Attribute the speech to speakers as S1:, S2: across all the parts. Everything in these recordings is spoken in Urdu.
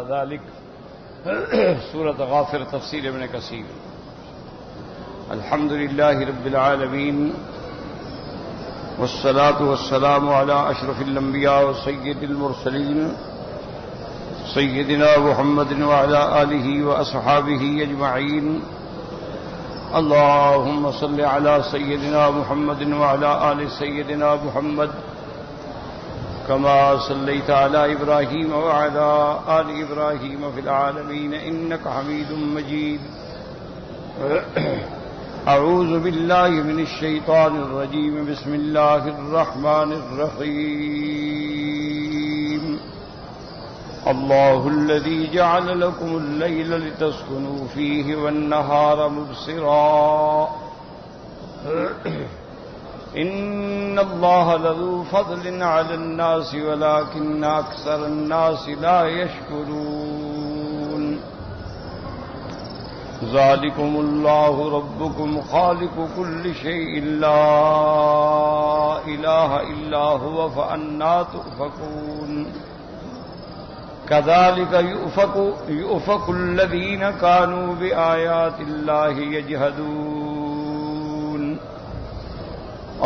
S1: ذلك سورة غافر تفسیر ابن کثیر. الحمد للہ رب العالمین والصلاة والسلام على اشرف الانبیاء وسید المرسلین سیدنا محمد وعلى آلہ واصحابہ اجمعین. اللهم صل على سيدنا محمد وعلى آل سيدنا محمد كما صليت على إبراهيم وعلى آل إبراهيم في العالمين إنك حميد مجيد. أعوذ بالله من الشيطان الرجيم. بسم الله الرحمن الرحيم. الله الذي جعل لكم الليل لتسكنوا فيه والنهار مبصرا إن الله لذو فضل على الناس ولكن أكثر الناس لا يشكرون. ذلكم الله ربكم خالق كل شيء لا إله إلا هو فأنى تؤفكون. كذلك يؤفك الذين كانوا بآيات الله يجحدون.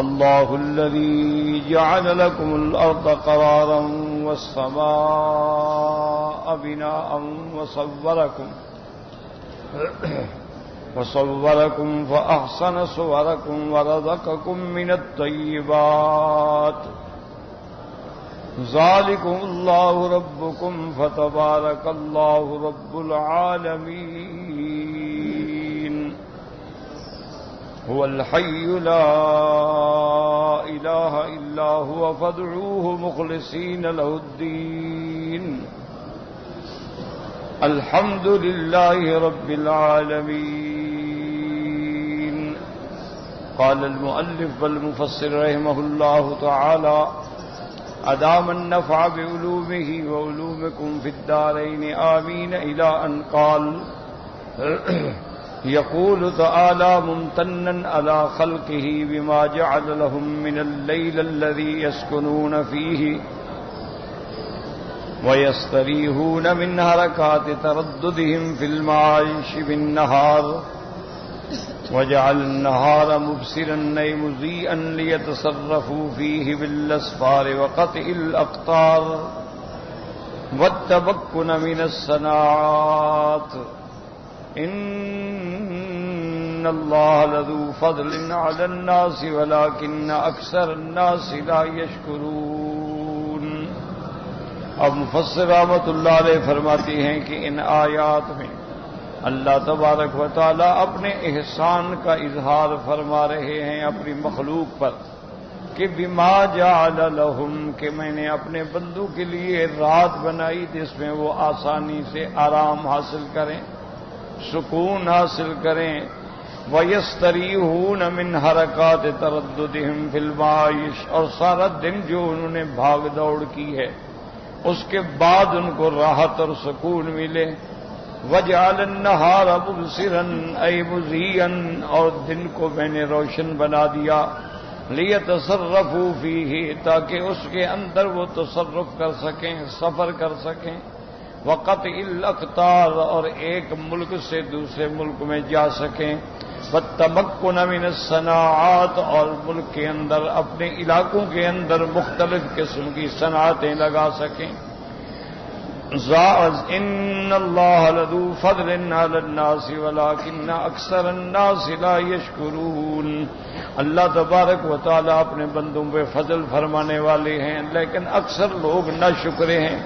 S1: الله الذي جعل لكم الأرض قرارا والسماء بناء وصوركم فأحسن صوركم ورزقكم من الطيبات. ذلكم الله ربكم فتبارك الله رب العالمين. هو الحي لا إله إلا هو فادعوه مخلصين له الدين. الحمد لله رب العالمين. قال المؤلف والمفسر رحمه الله تعالى أدام النفع بعلومه وعلومكم في الدارين آمين إلى أن قال يقول تعالى ممتنا على خلقه بما جعل لهم من الليل الذي يسكنون فيه ويستريحون من حركات ترددهم في المعايش بالنهار وجعل النهار مبصرا أي مضيئا ليتصرفوا فيه بالأسفار وقطع الأقطار والتمكن من الصناعات. إن الله لذو فضل على الناس ولكن أكثر الناس لا يشكرون. اب مفسر رحمۃ اللہ علیہ فرماتی ہیں کہ ان آیات میں اللہ تبارک و تعالی اپنے احسان کا اظہار فرما رہے ہیں اپنی مخلوق پر کہ بما جعل لہم، کہ میں نے اپنے بندوں کے لیے رات بنائی جس میں وہ آسانی سے آرام حاصل کریں، سکون حاصل کریں. وَيَسْتَرِيحُونَ مِنْ حَرَكَاتِ تَرَدُّدِهِمْ فِي الْمَعَاشِ، اور سارا دن جو انہوں نے بھاگ دوڑ کی ہے اس کے بعد ان کو راحت اور سکون ملے. وَجَعَلَ النَّهَارَ مُبْصِرًا أَيْ مُضِيًّا، اور دن کو میں نے روشن بنا دیا. لِيَتَصَرَّفُوا فِيهِ، تاکہ اس کے اندر وہ تصرف کر سکیں، سفر کر سکیں. وَقَطْعِ الْأَقْطَارِ، اور ایک ملک سے دوسرے ملک میں جا سکیں. وَالتَّمَكُّنَ مِنَ الصَّنَاعَاتِ، اور ملک کے اندر اپنے علاقوں کے اندر مختلف قسم کی صنعتیں لگا سکیں. ان اللہ لذو فضل علی الناس ولکن اکثر الناس لا یشکرون. اللہ تبارک و تعالی اپنے بندوں پہ فضل فرمانے والے ہیں لیکن اکثر لوگ نہ شکرے ہیں.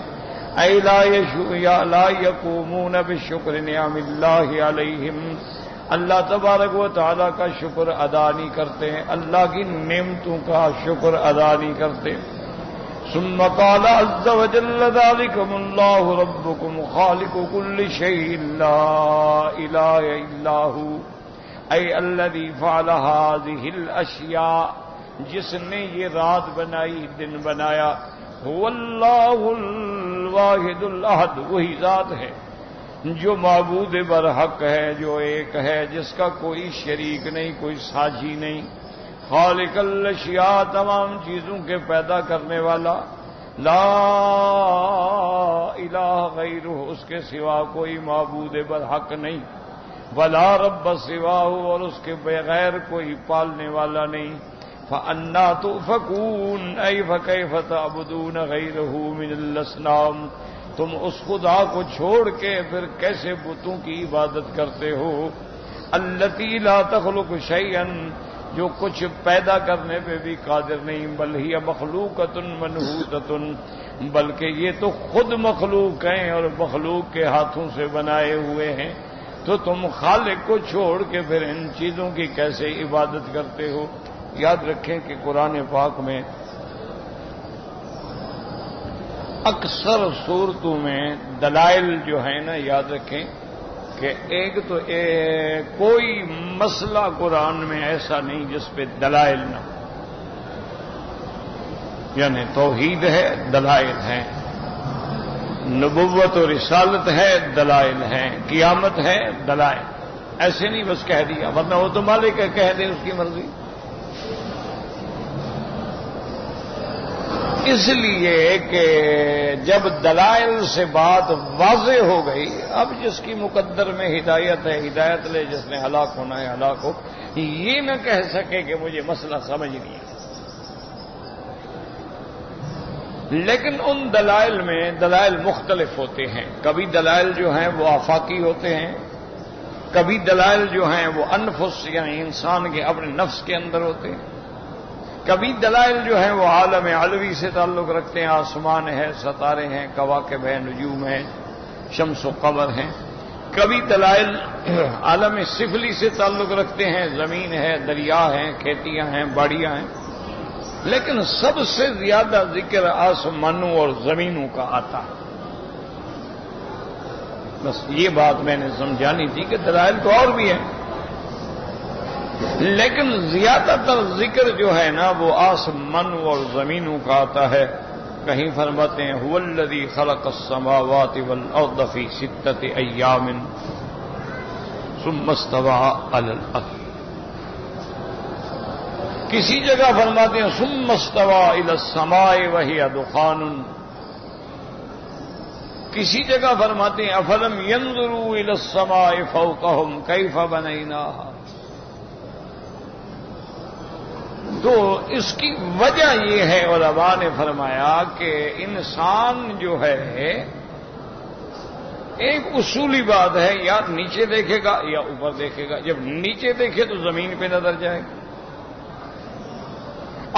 S1: اے لا یقومون بشکر نعم اللہ علیہم، اللہ تبارک و تعالی کا شکر ادا نہیں کرتے ہیں، اللہ کی نعمتوں کا شکر ادا نہیں کرتے. ثم قال عز وجل ذلكم الله ربكم خالق كل شيء لا إله إلا هو، أي الذي فعل هذه الأشياء، جس نے یہ رات بنائی، دن بنایا. هو الله الواحد الأحد، وہی ذات ہے جو معبود برحق ہے، جو ایک ہے، جس کا کوئی شریک نہیں، کوئی ساجی نہیں. خالق الاشیاء، تمام چیزوں کے پیدا کرنے والا. لا الہ غیرہ، اس کے سوا کوئی معبود برحق نہیں، ولا رب سواہ، اور اس کے بغیر کوئی پالنے والا نہیں، فأنا تؤفکون، ای فکیف تعبدون غیرہ من الاصنام، تم اس خدا کو چھوڑ کے پھر کیسے بتوں کی عبادت کرتے ہو، التی لا تخلق شیئا، جو کچھ پیدا کرنے پہ بھی قادر نہیں، بل ہی مخلوقۃ منحوتۃ، بلکہ یہ تو خود مخلوق ہیں اور مخلوق کے ہاتھوں سے بنائے ہوئے ہیں، تو تم خالق کو چھوڑ کے پھر ان چیزوں کی کیسے عبادت کرتے ہو۔ یاد رکھیں کہ قرآن پاک میں اکثر صورتوں میں دلائل جو ہیں نا، یاد رکھیں کہ ایک تو کوئی مسئلہ قرآن میں ایسا نہیں جس پہ دلائل نہ، یعنی توحید ہے دلائل ہیں، نبوت و رسالت ہے دلائل ہیں، قیامت ہے دلائل، ایسے نہیں بس کہہ دیا، ورنہ وہ تو مالک ہے، کہہ دے اس کی مرضی۔ اس لیے کہ جب دلائل سے بات واضح ہو گئی، اب جس کی مقدر میں ہدایت ہے ہدایت لے، جس نے ہلاک ہونا ہے ہلاک ہو، یہ نہ کہہ سکے کہ مجھے مسئلہ سمجھ نہیں ہے۔ لیکن ان دلائل میں دلائل مختلف ہوتے ہیں، کبھی دلائل جو ہیں وہ آفاقی ہوتے ہیں، کبھی دلائل جو ہیں وہ انفس یعنی انسان کے اپنے نفس کے اندر ہوتے ہیں، کبھی دلائل جو ہیں وہ عالم علوی سے تعلق رکھتے ہیں، آسمان ہے، ستارے ہیں، کواکب ہیں، نجوم ہیں، شمس و قمر ہیں، کبھی دلائل عالم سفلی سے تعلق رکھتے ہیں، زمین ہے، دریا ہیں، کھیتیاں ہیں، باڑیاں ہیں، لیکن سب سے زیادہ ذکر آسمانوں اور زمینوں کا آتا ہے۔ بس یہ بات میں نے سمجھانی تھی کہ دلائل تو اور بھی ہیں، لیکن زیادہ تر ذکر جو ہے نا وہ آسمانوں اور زمینوں کا آتا ہے۔ کہیں فرماتے ہیں هو الذی خلق السماوات والارض فی 6 ایام ثم استوى علی الارض، کسی جگہ فرماتے ہیں ثم استوى الی السماء وہی دخان، کسی جگہ فرماتے ہیں افلم ينظروا الی السماء فوقهم کیف بنیناها۔ تو اس کی وجہ یہ ہے، علماء نے فرمایا کہ انسان جو ہے ایک اصولی بات ہے، یا نیچے دیکھے گا یا اوپر دیکھے گا، جب نیچے دیکھے تو زمین پہ نظر جائے گا،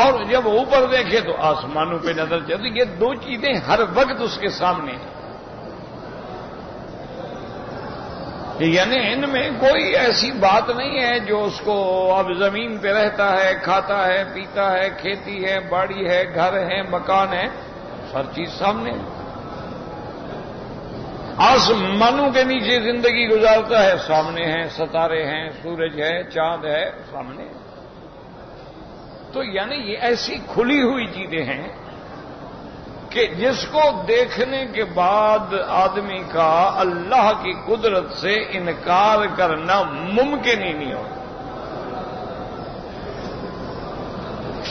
S1: اور جب اوپر دیکھے تو آسمانوں پہ نظر جائے، تو یہ دو چیزیں ہر وقت اس کے سامنے ہیں، یعنی ان میں کوئی ایسی بات نہیں ہے جو اس کو اب زمین پہ رہتا ہے، کھاتا ہے، پیتا ہے، کھیتی ہے، باڑی ہے، گھر ہے، مکان ہے، ہر چیز سامنے ہے۔ آسمانوں کے نیچے زندگی گزارتا ہے، سامنے ہے، ستارے ہیں، سورج ہے، چاند ہے، سامنے ہے۔ تو یعنی یہ ایسی کھلی ہوئی چیزیں ہیں کہ جس کو دیکھنے کے بعد آدمی کا اللہ کی قدرت سے انکار کرنا ممکن ہی نہیں ہوتا۔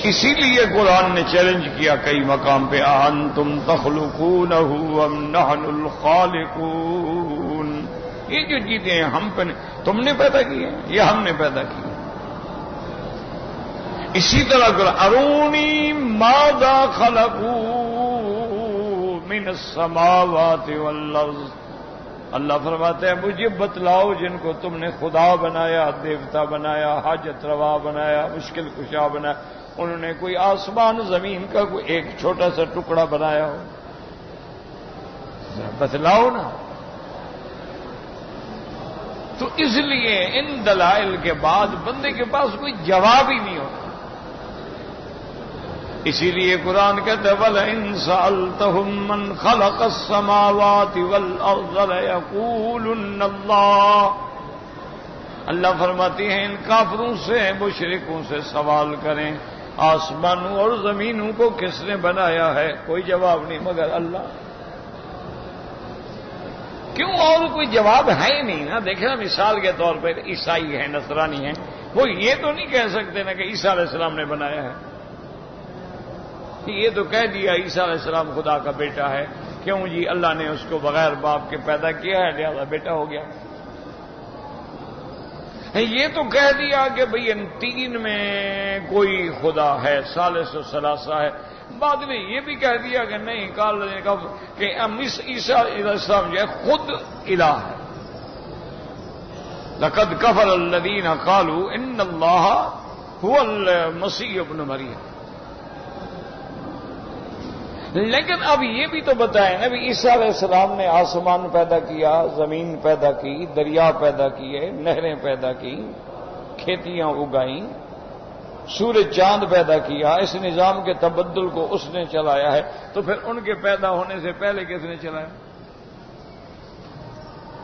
S1: اسی لیے قرآن نے چیلنج کیا کئی مقام پہ، أَأَنْتُمْ تَخْلُقُونَهُ أَمْ نَحْنُ الْخَالِقُونَ، یہ جو چیزیں ہیں ہم پہ تم نے پیدا کی ہیں یا ہم نے پیدا کی ہیں۔ اسی طرح ارونی ماذا خلقوا من السماوات والارض، اللہ فرماتے ہیں مجھے بتلاؤ جن کو تم نے خدا بنایا، دیوتا بنایا، حاجت روا بنایا، مشکل کشا بنایا، انہوں نے کوئی آسمان زمین کا کوئی ایک چھوٹا سا ٹکڑا بنایا ہو؟ بتلاؤ نا۔ تو اس لیے ان دلائل کے بعد بندے کے پاس کوئی جواب ہی نہیں ہوتا، اسی لیے قرآن کہتا ہے وَلَئِن سَأَلْتَهُم مَّنْ خَلَقَ السَّمَاوَاتِ وَالْأَرْضَ لَيَقُولُنَّ اللَّهُ، اللہ فرماتی ہیں ان کافروں سے، مشرکوں سے سوال کریں آسمانوں اور زمینوں کو کس نے بنایا ہے، کوئی جواب نہیں مگر اللہ۔ کیوں؟ اور کوئی جواب ہے ہی نہیں نا۔ دیکھیں نا مثال کے طور پر عیسائی ہیں، نصرانی ہیں، وہ یہ تو نہیں کہہ سکتے نا کہ عیسیٰ علیہ السلام نے بنایا ہے، یہ تو کہہ دیا عیسیٰ علیہ السلام خدا کا بیٹا ہے، کیوں جی اللہ نے اس کو بغیر باپ کے پیدا کیا ہے لہذا بیٹا ہو گیا۔ یہ تو کہہ دیا کہ بھئی ان تین میں کوئی خدا ہے، ثالث و ثلاثہ ہے۔ بعد میں یہ بھی کہہ دیا کہ نہیں، کہ عیسیٰ علیہ السلام جو ہے خود الہ ہے۔ لقد کفر الذین قالوا ان اللہ هو المسیح ابن مریم۔ لیکن اب یہ بھی تو بتائیں نا، بھی عیسیٰ علیہ السلام نے آسمان پیدا کیا، زمین پیدا کی، دریا پیدا کیے، نہریں پیدا کی، کھیتیاں اگائیں، سورج چاند پیدا کیا، اس نظام کے تبدل کو اس نے چلایا ہے، تو پھر ان کے پیدا ہونے سے پہلے کس نے چلایا؟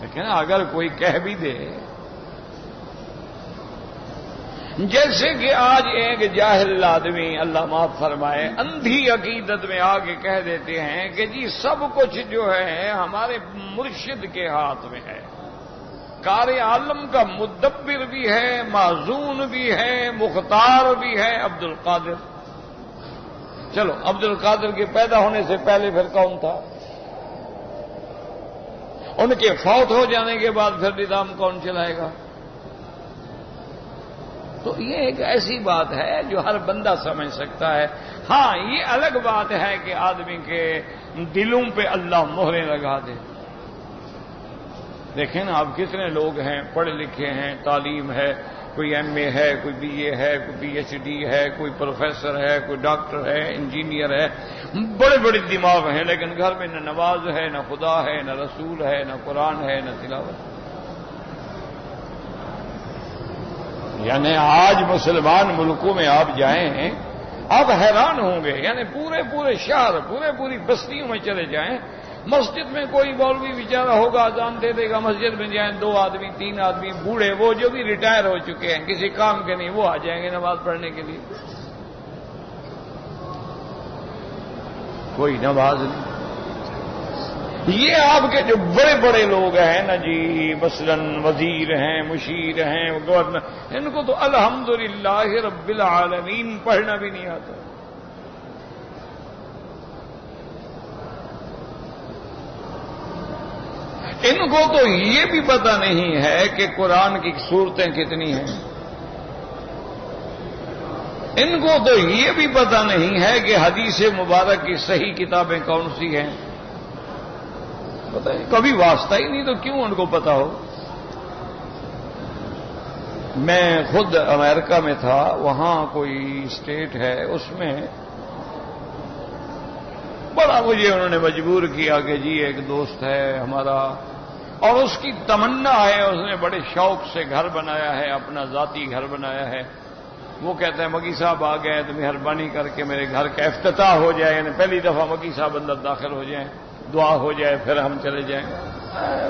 S1: لیکن اگر کوئی کہہ بھی دے، جیسے کہ آج ایک جاہل آدمی اللہ معاف فرمائے اندھی عقیدت میں آگے کہہ دیتے ہیں کہ جی سب کچھ جو ہے ہمارے مرشد کے ہاتھ میں ہے، کار عالم کا مدبر بھی ہے، معزون بھی ہے، مختار بھی ہے عبد القادر۔ چلو عبد القادر کے پیدا ہونے سے پہلے پھر کون تھا؟ ان کے فوت ہو جانے کے بعد پھر نظام کون چلائے گا؟ تو یہ ایک ایسی بات ہے جو ہر بندہ سمجھ سکتا ہے۔ ہاں یہ الگ بات ہے کہ آدمی کے دلوں پہ اللہ مہریں لگا دے۔ دیکھیں نا آپ کتنے لوگ ہیں پڑھے لکھے ہیں، تعلیم ہے، کوئی ایم اے ہے، کوئی بی اے ہے، کوئی پی ایچ ڈی ہے، کوئی پروفیسر ہے، کوئی ڈاکٹر ہے، انجینئر ہے، بڑے بڑے دماغ ہیں، لیکن گھر میں نہ نماز ہے، نہ خدا ہے، نہ رسول ہے، نہ قرآن ہے، نہ تلاوت۔ یعنی آج مسلمان ملکوں میں آپ جائیں آپ حیران ہوں گے، یعنی پورے شہر پوری بستیوں میں چلے جائیں، مسجد میں کوئی مولوی بیچارہ ہوگا اذان دے دے گا، مسجد میں جائیں 2 آدمی 3 آدمی بوڑھے، وہ جو بھی ریٹائر ہو چکے ہیں کسی کام کے نہیں، وہ آ جائیں گے نماز پڑھنے کے لیے۔ کوئی نماز نہیں۔ یہ آپ کے جو بڑے بڑے لوگ ہیں نا جی، مثلا وزیر ہیں، مشیر ہیں، گورنر، ان کو تو الحمدللہ رب العالمین پڑھنا بھی نہیں آتا۔ ان کو تو یہ بھی پتہ نہیں ہے کہ قرآن کی صورتیں کتنی ہیں، ان کو تو یہ بھی پتہ نہیں ہے کہ حدیث مبارک کی صحیح کتابیں کون سی ہیں، پتہ نہیں، کبھی واسطہ ہی نہیں تو کیوں ان کو پتہ ہو۔ میں خود امریکہ میں تھا، وہاں کوئی اسٹیٹ ہے، اس میں بڑا مجھے انہوں نے مجبور کیا کہ جی ایک دوست ہے ہمارا اور اس کی تمنا ہے، اس نے بڑے شوق سے گھر بنایا ہے، اپنا ذاتی گھر بنایا ہے۔ وہ کہتے ہیں مکی صاحب آ گئے تو مہربانی کر کے میرے گھر کا افتتاح ہو جائے، یعنی پہلی دفعہ مکی صاحب اندر داخل ہو جائیں، دعا ہو جائے، پھر ہم چلے جائیں۔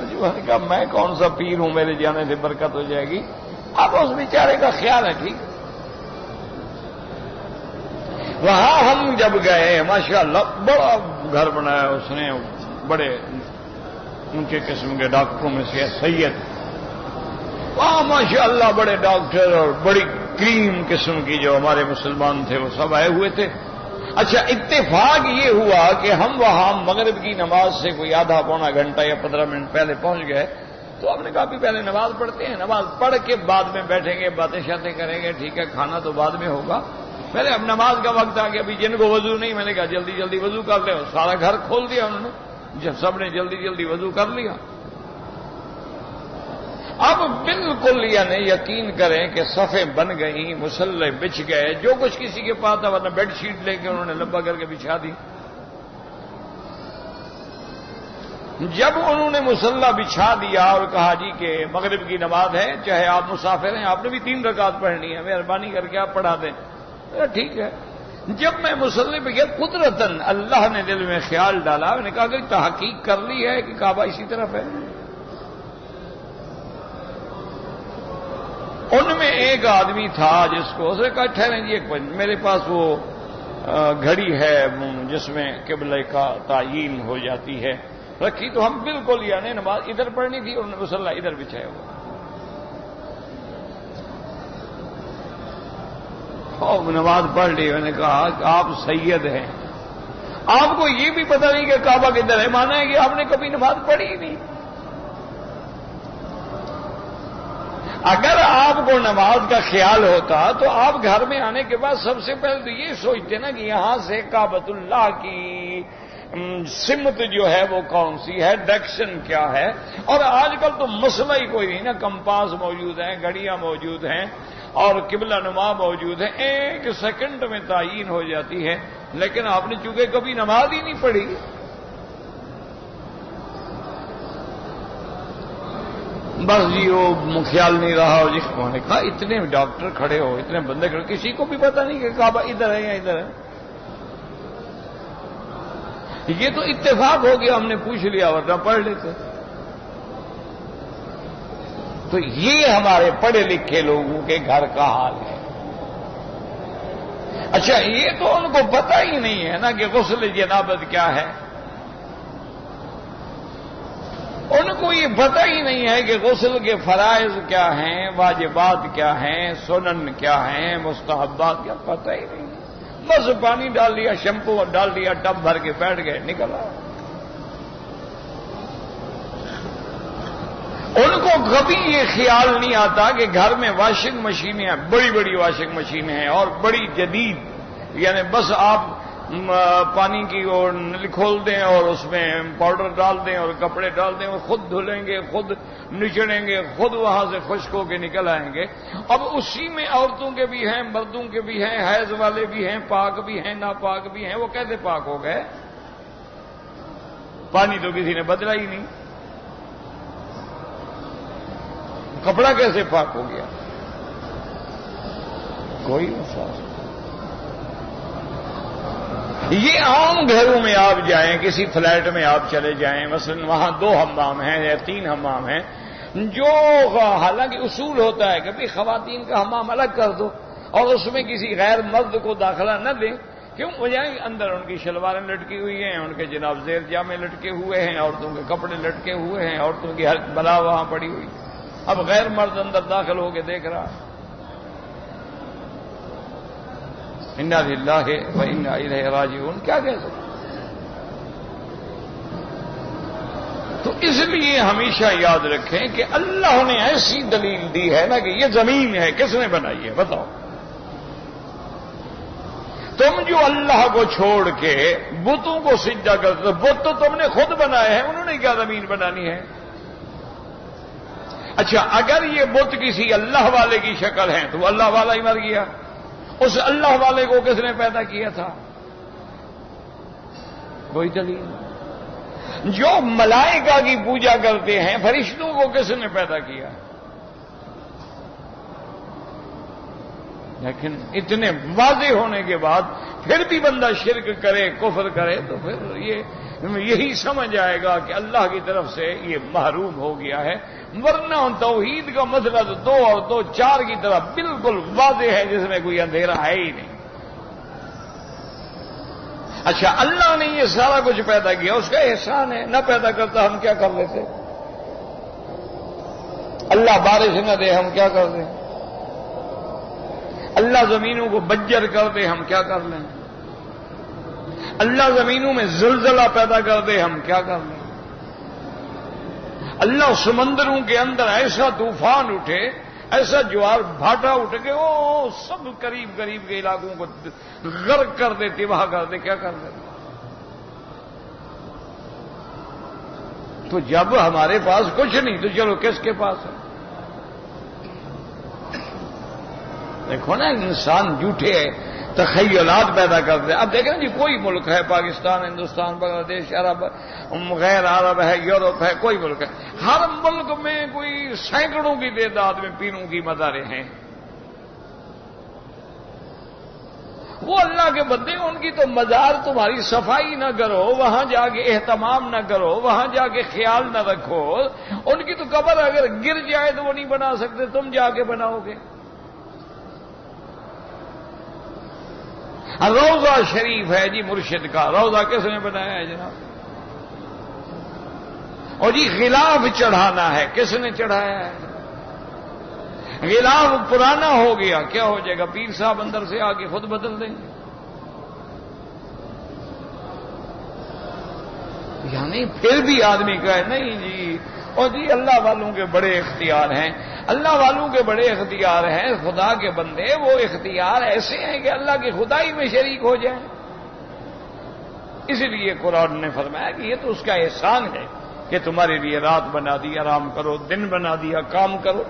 S1: جو نے کہا میں کون سا پیر ہوں میرے جانے سے برکت ہو جائے گی؟ اب اس بیچارے کا خیال ہے، ٹھیک۔ وہاں ہم جب گئے ماشاءاللہ بڑا گھر بنایا اس نے، بڑے اونچے قسم کے ڈاکٹروں میں سے سید، وہاں ماشاءاللہ بڑے ڈاکٹر اور بڑی کریم قسم کی جو ہمارے مسلمان تھے وہ سب آئے ہوئے تھے۔ اچھا اتفاق یہ ہوا کہ ہم وہاں مغرب کی نماز سے کوئی آدھا پونا گھنٹہ یا 15 منٹ پہلے پہنچ گئے، تو ہم نے کہا بھی پہلے نماز پڑھتے ہیں، نماز پڑھ کے بعد میں بیٹھیں گے، باتیں شاتیں کریں گے، ٹھیک ہے، کھانا تو بعد میں ہوگا، پہلے اب نماز کا وقت آ گیا۔ ابھی جن کو وضو نہیں، میں نے کہا جلدی جلدی وضو کر لیں، سارا گھر کھول دیا انہوں نے، جب سب نے جلدی جلدی وضو کر لیا۔ اب بالکل یعنی یقین کریں کہ صفیں بن گئیں، مصلے بچھ گئے، جو کچھ کسی کے پاس تھا، ورنہ بیڈ شیٹ لے کے انہوں نے لمبا کر کے بچھا دی۔ جب انہوں نے مصلی بچھا دیا اور کہا جی کہ مغرب کی نماز ہے، چاہے آپ مسافر ہیں، آپ نے بھی 3 رکعت پڑھنی ہے، مہربانی کر کے آپ پڑھا دیں۔ ٹھیک ہے۔ جب میں مصلی پہ گیا، قدرتاً اللہ نے دل میں خیال ڈالا، میں نے کہا کہ تحقیق کر لی ہے کہ کعبہ اسی طرف ہے؟ ان میں ایک آدمی تھا جس کو اس نے کہا ٹھہریں جی ایک میرے پاس وہ گھڑی ہے جس میں قبلہ کا تعیین ہو جاتی ہے، رکھی، تو ہم بالکل یعنی نماز ادھر پڑھنی تھی، انہوں نے مصلی ادھر بچھایا ہوا۔ اور نماز پڑھ لی، میں نے کہا کہ آپ سید ہیں، آپ کو یہ بھی پتہ نہیں کہ کعبہ کدھر ہے، مانا ہے کہ آپ نے کبھی نماز پڑھی ہی نہیں۔ اگر آپ کو نماز کا خیال ہوتا تو آپ گھر میں آنے کے بعد سب سے پہلے تو یہ سوچتے نا کہ یہاں سے کعبۃ اللہ کی سمت جو ہے وہ کون سی ہے، ڈائریکشن کیا ہے۔ اور آج کل تو مسئلہ ہی کوئی نہیں نا، کمپاس موجود ہیں، گھڑیاں موجود ہیں اور قبلہ نما موجود ہیں، ایک سیکنڈ میں تعین ہو جاتی ہے۔ لیکن آپ نے چونکہ کبھی نماز ہی نہیں پڑھی، بس جی وہ خیال نہیں رہا، اور جس کو نے کہا اتنے ڈاکٹر کھڑے ہو، اتنے بندے کھڑے، کسی کو بھی پتہ نہیں کہ کعبہ ادھر ہے یا ادھر ہے۔ یہ تو اتفاق ہو گیا، ہم نے پوچھ لیا ورنہ پڑھ لیتے۔ تو یہ ہمارے پڑھے لکھے لوگوں کے گھر کا حال ہے۔ اچھا یہ تو ان کو پتہ ہی نہیں ہے نا کہ غسل جنابت کیا ہے، ان کو یہ پتہ ہی نہیں ہے کہ غسل کے فرائض کیا ہیں، واجبات کیا ہیں، سنن کیا ہیں، مستحبات کیا، پتہ ہی نہیں۔ بس پانی ڈال دیا، شیمپو ڈال دیا، ٹب بھر کے بیٹھ گئے، نکل آئے۔ ان کو کبھی یہ خیال نہیں آتا کہ گھر میں واشنگ مشینیں ہیں، بڑی بڑی واشنگ مشینیں ہیں اور بڑی جدید، یعنی بس آپ پانی کی اور نل کھول دیں اور اس میں پاؤڈر ڈال دیں اور کپڑے ڈال دیں اور خود دھلیں گے، خود نچڑیں گے، خود وہاں سے خشک ہو کے نکل آئیں گے۔ اب اسی میں عورتوں کے بھی ہیں، مردوں کے بھی ہیں، حیض والے بھی ہیں، پاک بھی ہیں، ناپاک بھی ہیں۔ وہ کیسے پاک ہو گئے؟ پانی تو کسی نے بدلا ہی نہیں، کپڑا کیسے پاک ہو گیا؟ کوئی مسئلہ۔ یہ عام گھروں میں آپ جائیں، کسی فلیٹ میں آپ چلے جائیں، مثلا وہاں 2 حمام ہیں یا 3 حمام ہیں، جو حالانکہ اصول ہوتا ہے کہ بھی خواتین کا حمام الگ کر دو اور اس میں کسی غیر مرد کو داخلہ نہ دیں۔ کیوں؟ وجہ اندر ان کی شلواریں لٹکی ہوئی ہیں، ان کے جناب زیر جامے لٹکے ہوئے ہیں، عورتوں کے کپڑے لٹکے ہوئے ہیں، عورتوں کی ہر بلا وہاں پڑی ہوئی۔ اب غیر مرد اندر داخل ہو کے دیکھ رہا ہے۔ انا للہ و انا الیہ راجعون، کیا کہہ سکتے؟ تو اس لیے ہمیشہ یاد رکھیں کہ اللہ نے ایسی دلیل دی ہے نا کہ یہ زمین ہے، کس نے بنائی ہے بتاؤ؟ تم جو اللہ کو چھوڑ کے بتوں کو سجدہ کرتے، بت تو تم نے خود بنائے ہیں، انہوں نے کیا زمین بنانی ہے؟ اچھا اگر یہ بت کسی اللہ والے کی شکل ہے تو وہ اللہ والا ہی مر گیا، اس اللہ والے کو کس نے پیدا کیا تھا؟ کوئی دلیل؟ جو ملائکہ کی پوجا کرتے ہیں، فرشتوں کو کس نے پیدا کیا؟ لیکن اتنے واضح ہونے کے بعد پھر بھی بندہ شرک کرے، کفر کرے، تو پھر یہی سمجھ آئے گا کہ اللہ کی طرف سے یہ محروم ہو گیا ہے۔ ورنہ توحید کا مسئلہ تو 2 اور 2 4 کی طرح بالکل واضح ہے، جس میں کوئی اندھیرا ہے ہی نہیں۔ اچھا اللہ نے یہ سارا کچھ پیدا کیا، اس کا احسان ہے، نہ پیدا کرتا ہم کیا کر لیتے؟ اللہ بارش نہ دے ہم کیا کر دیں؟ اللہ زمینوں کو بنجر کر دے ہم کیا کر لیں؟ اللہ زمینوں میں زلزلہ پیدا کر دے ہم کیا کر لیں؟ اللہ سمندروں کے اندر ایسا طوفان اٹھے، ایسا جوار بھاٹا اٹھ کے وہ سب قریب قریب کے علاقوں کو غرق کر دے، تباہ کر دے، کیا کر دے؟ تو جب ہمارے پاس کچھ نہیں تو چلو کس کے پاس ہے؟ دیکھو نا انسان جھوٹے تخیلات پیدا کرتے ہیں۔ اب دیکھیں جی کوئی ملک ہے، پاکستان، ہندوستان، بنگلہ دیش، عرب، غیر عرب ہے، یورپ ہے، کوئی ملک ہے، ہر ملک میں کوئی سینکڑوں کی تعداد میں پیروں کی مزاریں ہیں۔ وہ اللہ کے بندے، ان کی تو مزار تمہاری صفائی نہ کرو، وہاں جا کے اہتمام نہ کرو، وہاں جا کے خیال نہ رکھو، ان کی تو قبر اگر گر جائے تو وہ نہیں بنا سکتے، تم جا کے بناؤ گے۔ روضہ شریف ہے جی مرشد کا، روضہ کس نے بنایا ہے جناب؟ اور جی غلاف چڑھانا ہے، کس نے چڑھایا ہے؟ غلاف پرانا ہو گیا، کیا ہو جائے گا؟ پیر صاحب اندر سے آ کے خود بدل دیں گے۔ یعنی پھر بھی آدمی کہے نہیں جی اور جی اللہ والوں کے بڑے اختیار ہیں، اللہ والوں کے بڑے اختیار ہیں، خدا کے بندے وہ اختیار ایسے ہیں کہ اللہ کی خدائی میں شریک ہو جائیں۔ اسی لیے قرآن نے فرمایا کہ یہ تو اس کا احسان ہے کہ تمہارے لیے رات بنا دی آرام کرو، دن بنا دیا کام کرو۔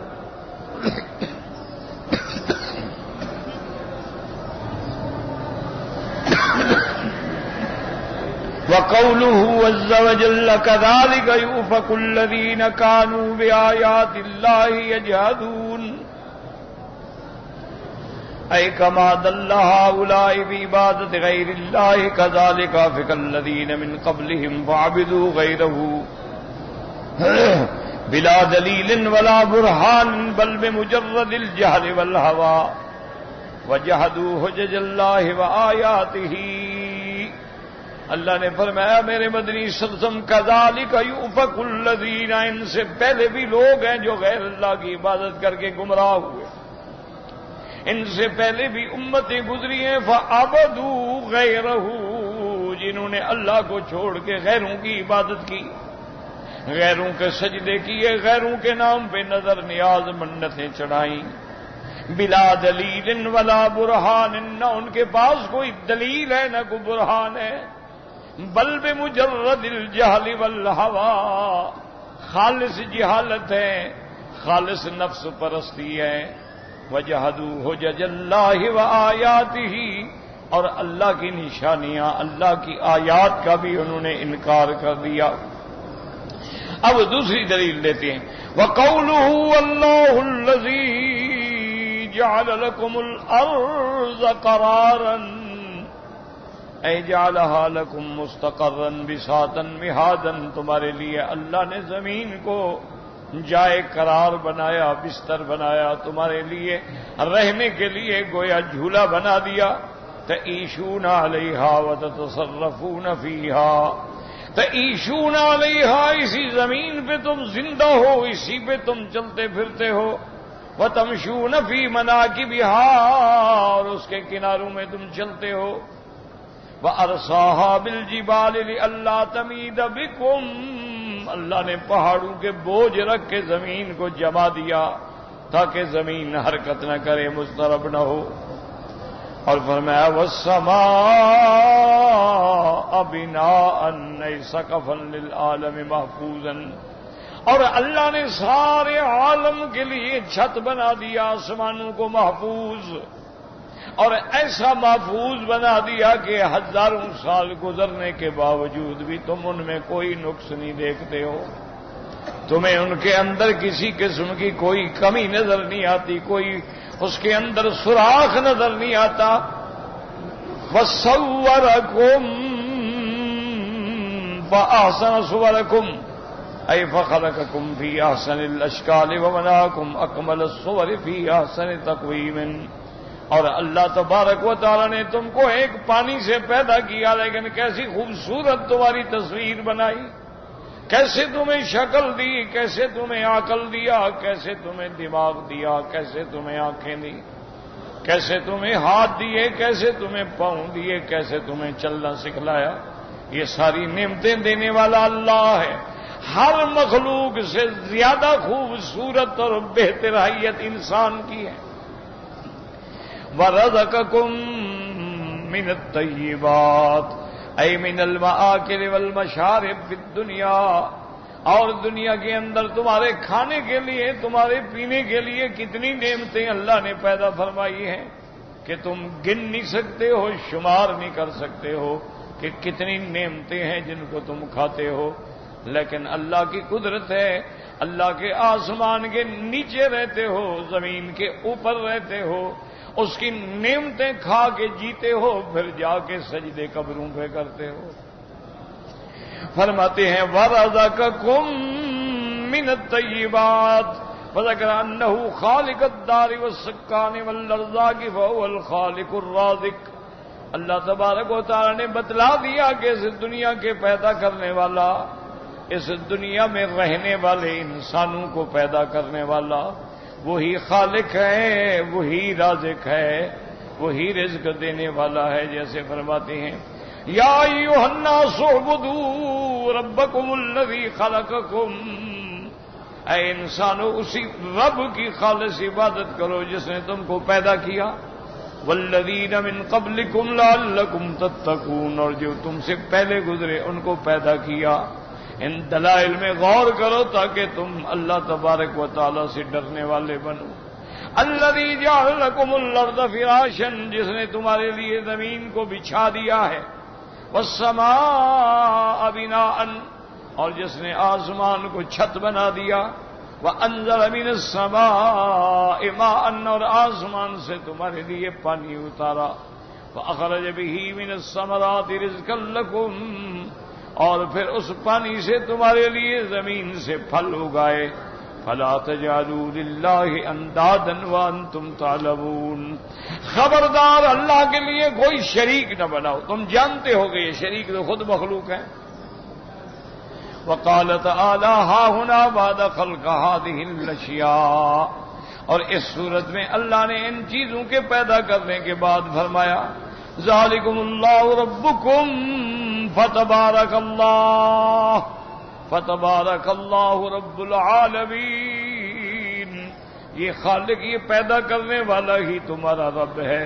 S1: وَقَوْلُهُ عَزَّ وَجَلَّ كَذَلِكَ يُؤْفَكُ الَّذِينَ كَانُوا بِآيَاتِ اللَّهِ يَجْحَدُونَ أي كما دل هؤلاء بعبادة غير الله كذلك أفك الذين من قبلهم فعبدوا غيره بلا دليل ولا برهان بل بمجرد الجهل والهوى وجحدوا حجج الله وآياته۔ اللہ نے فرمایا میرے مدنی سلسم کذالک یؤفک الذین، ان سے پہلے بھی لوگ ہیں جو غیر اللہ کی عبادت کر کے گمراہ ہوئے، ان سے پہلے بھی امتیں گزری ہیں فعبدوا غیرہ، جنہوں نے اللہ کو چھوڑ کے غیروں کی عبادت کی، غیروں کے سجدے کیے، غیروں کے نام پہ نظر نیاز منتیں چڑھائیں، بلا دلیل ولا برہان، نہ ان کے پاس کوئی دلیل ہے نہ کوئی برہان ہے، بل بمجرد الجہل والہوى، خالص جہالت ہے، خالص نفس پرستی ہے، وجحدوا حجج اللہ وآیاتہ، اور اللہ کی نشانیاں اللہ کی آیات کا بھی انہوں نے انکار کر دیا۔ اب دوسری دلیل دیتے ہیں، وَقَوْلُهُ اللَّهُ الَّذِي جَعَلَ لَكُمُ الْأَرْضَ قَرَارًا اے جعلها لکم مستقرا بساطا مہادا، تمہارے لیے اللہ نے زمین کو جائے قرار بنایا، بستر بنایا، تمہارے لیے رہنے کے لیے گویا جھولا بنا دیا، تعیشون علیہا وتتصرفون فیہا، تعیشون علیہا، اسی زمین پہ تم زندہ ہو، اسی پہ تم چلتے پھرتے ہو، وتمشون فی مناکبہا، اور اس کے کناروں میں تم چلتے ہو، وَأَرْسَاهَا بِالْجِبَالِ لِأَلَّا تَمِيدَ بِكُمْ، اللہ نے پہاڑوں کے بوجھ رکھ کے زمین کو جما دیا تاکہ زمین حرکت نہ کرے، مضطرب نہ ہو، اور فرمایا وَالسَّمَاءَ بِنَاءً أَيْ سَقْفًا لِلْعَالَمِ مَحْفُوظًا، اور اللہ نے سارے عالم کے لیے چھت بنا دیا، آسمانوں کو محفوظ، اور ایسا محفوظ بنا دیا کہ ہزاروں سال گزرنے کے باوجود بھی تم ان میں کوئی نقص نہیں دیکھتے ہو، تمہیں ان کے اندر کسی قسم کی کوئی کمی نظر نہیں آتی، کوئی اس کے اندر سوراخ نظر نہیں آتا۔ وَصَوَّرَكُمْ فَأَحْسَنَ صُوَرَكُمْ أي فخلقكم في أحسن الأشكال وبناكم أكمل الصور في أحسن تقويم، اور اللہ تبارک و تعالی نے تم کو ایک پانی سے پیدا کیا، لیکن کیسی خوبصورت تمہاری تصویر بنائی، کیسے تمہیں شکل دی، کیسے تمہیں عقل دیا، کیسے تمہیں دماغ دیا، کیسے تمہیں آنکھیں دی، کیسے تمہیں ہاتھ دیے، کیسے تمہیں پاؤں دیے، کیسے تمہیں چلنا سکھلایا، یہ ساری نعمتیں دینے والا اللہ ہے۔ ہر مخلوق سے زیادہ خوبصورت اور بہتر حیت انسان کی ہے۔ وَرَزَقَكُم مِّنَ الطَّيِّبَاتِ أَيْ مِنَ الْمَآكِلِ وَالْمَشَارِبِ فِي الدُّنْيَا، اور دنیا کے اندر تمہارے کھانے کے لیے، تمہارے پینے کے لیے کتنی نعمتیں اللہ نے پیدا فرمائی ہیں کہ تم گن نہیں سکتے ہو، شمار نہیں کر سکتے ہو کہ کتنی نعمتیں ہیں جن کو تم کھاتے ہو، لیکن اللہ کی قدرت ہے، اللہ کے آسمان کے نیچے رہتے ہو، زمین کے اوپر رہتے ہو، اس کی نعمتیں کھا کے جیتے ہو، پھر جا کے سجدے قبروں پہ کرتے ہو۔ فرماتے ہیں وَرَزَقَكُم مِّنَ الطَّيِّبَاتِ فَذَكَرَ أَنَّهُ خَالِقُ الدَّارِ وَالسُّكَّانِ وَالْأَرْزَاقِ فَهُوَ الْخَالِقُ الرَّازِقُ، اللہ تبارک و تعالی نے بتلا دیا کہ اس دنیا کے پیدا کرنے والا، اس دنیا میں رہنے والے انسانوں کو پیدا کرنے والا وہی خالق ہے، وہی رازق ہے، وہی رزق دینے والا ہے۔ جیسے فرماتے ہیں یا ایھا الناس اعبدوا ربکم الذی خلقکم، اے انسانو اسی رب کی خالص عبادت کرو جس نے تم کو پیدا کیا، والذین من قبلکم لعلکم تتقون، اور جو تم سے پہلے گزرے ان کو پیدا کیا۔ ان دلائل میں غور کرو تاکہ تم اللہ تبارک و تعالی سے ڈرنے والے بنو۔ الذی جعل لکم الارض فراشا، جس نے تمہارے لیے زمین کو بچھا دیا ہے، والسماء بناء، اور جس نے آسمان کو چھت بنا دیا، وانزل من السماء ماء، اور آسمان سے تمہارے لیے پانی اتارا، فاخرج به من الثمرات رزقا لکم، اور پھر اس پانی سے تمہارے لیے زمین سے پھل اگائے، فلا تجعلوا للہ اندادا وانتم تعلمون، خبردار اللہ کے لیے کوئی شریک نہ بناؤ، تم جانتے ہو کہ یہ شریک تو خود مخلوق ہے۔ وقال تعالی ہا ہنا بعد خلق هذه الاشیاء، اور اس صورت میں اللہ نے ان چیزوں کے پیدا کرنے کے بعد فرمایا ذالکم اللہ ربکم فتبارک اللہ رب العالمین، یہ خالق، یہ پیدا کرنے والا ہی تمہارا رب ہے،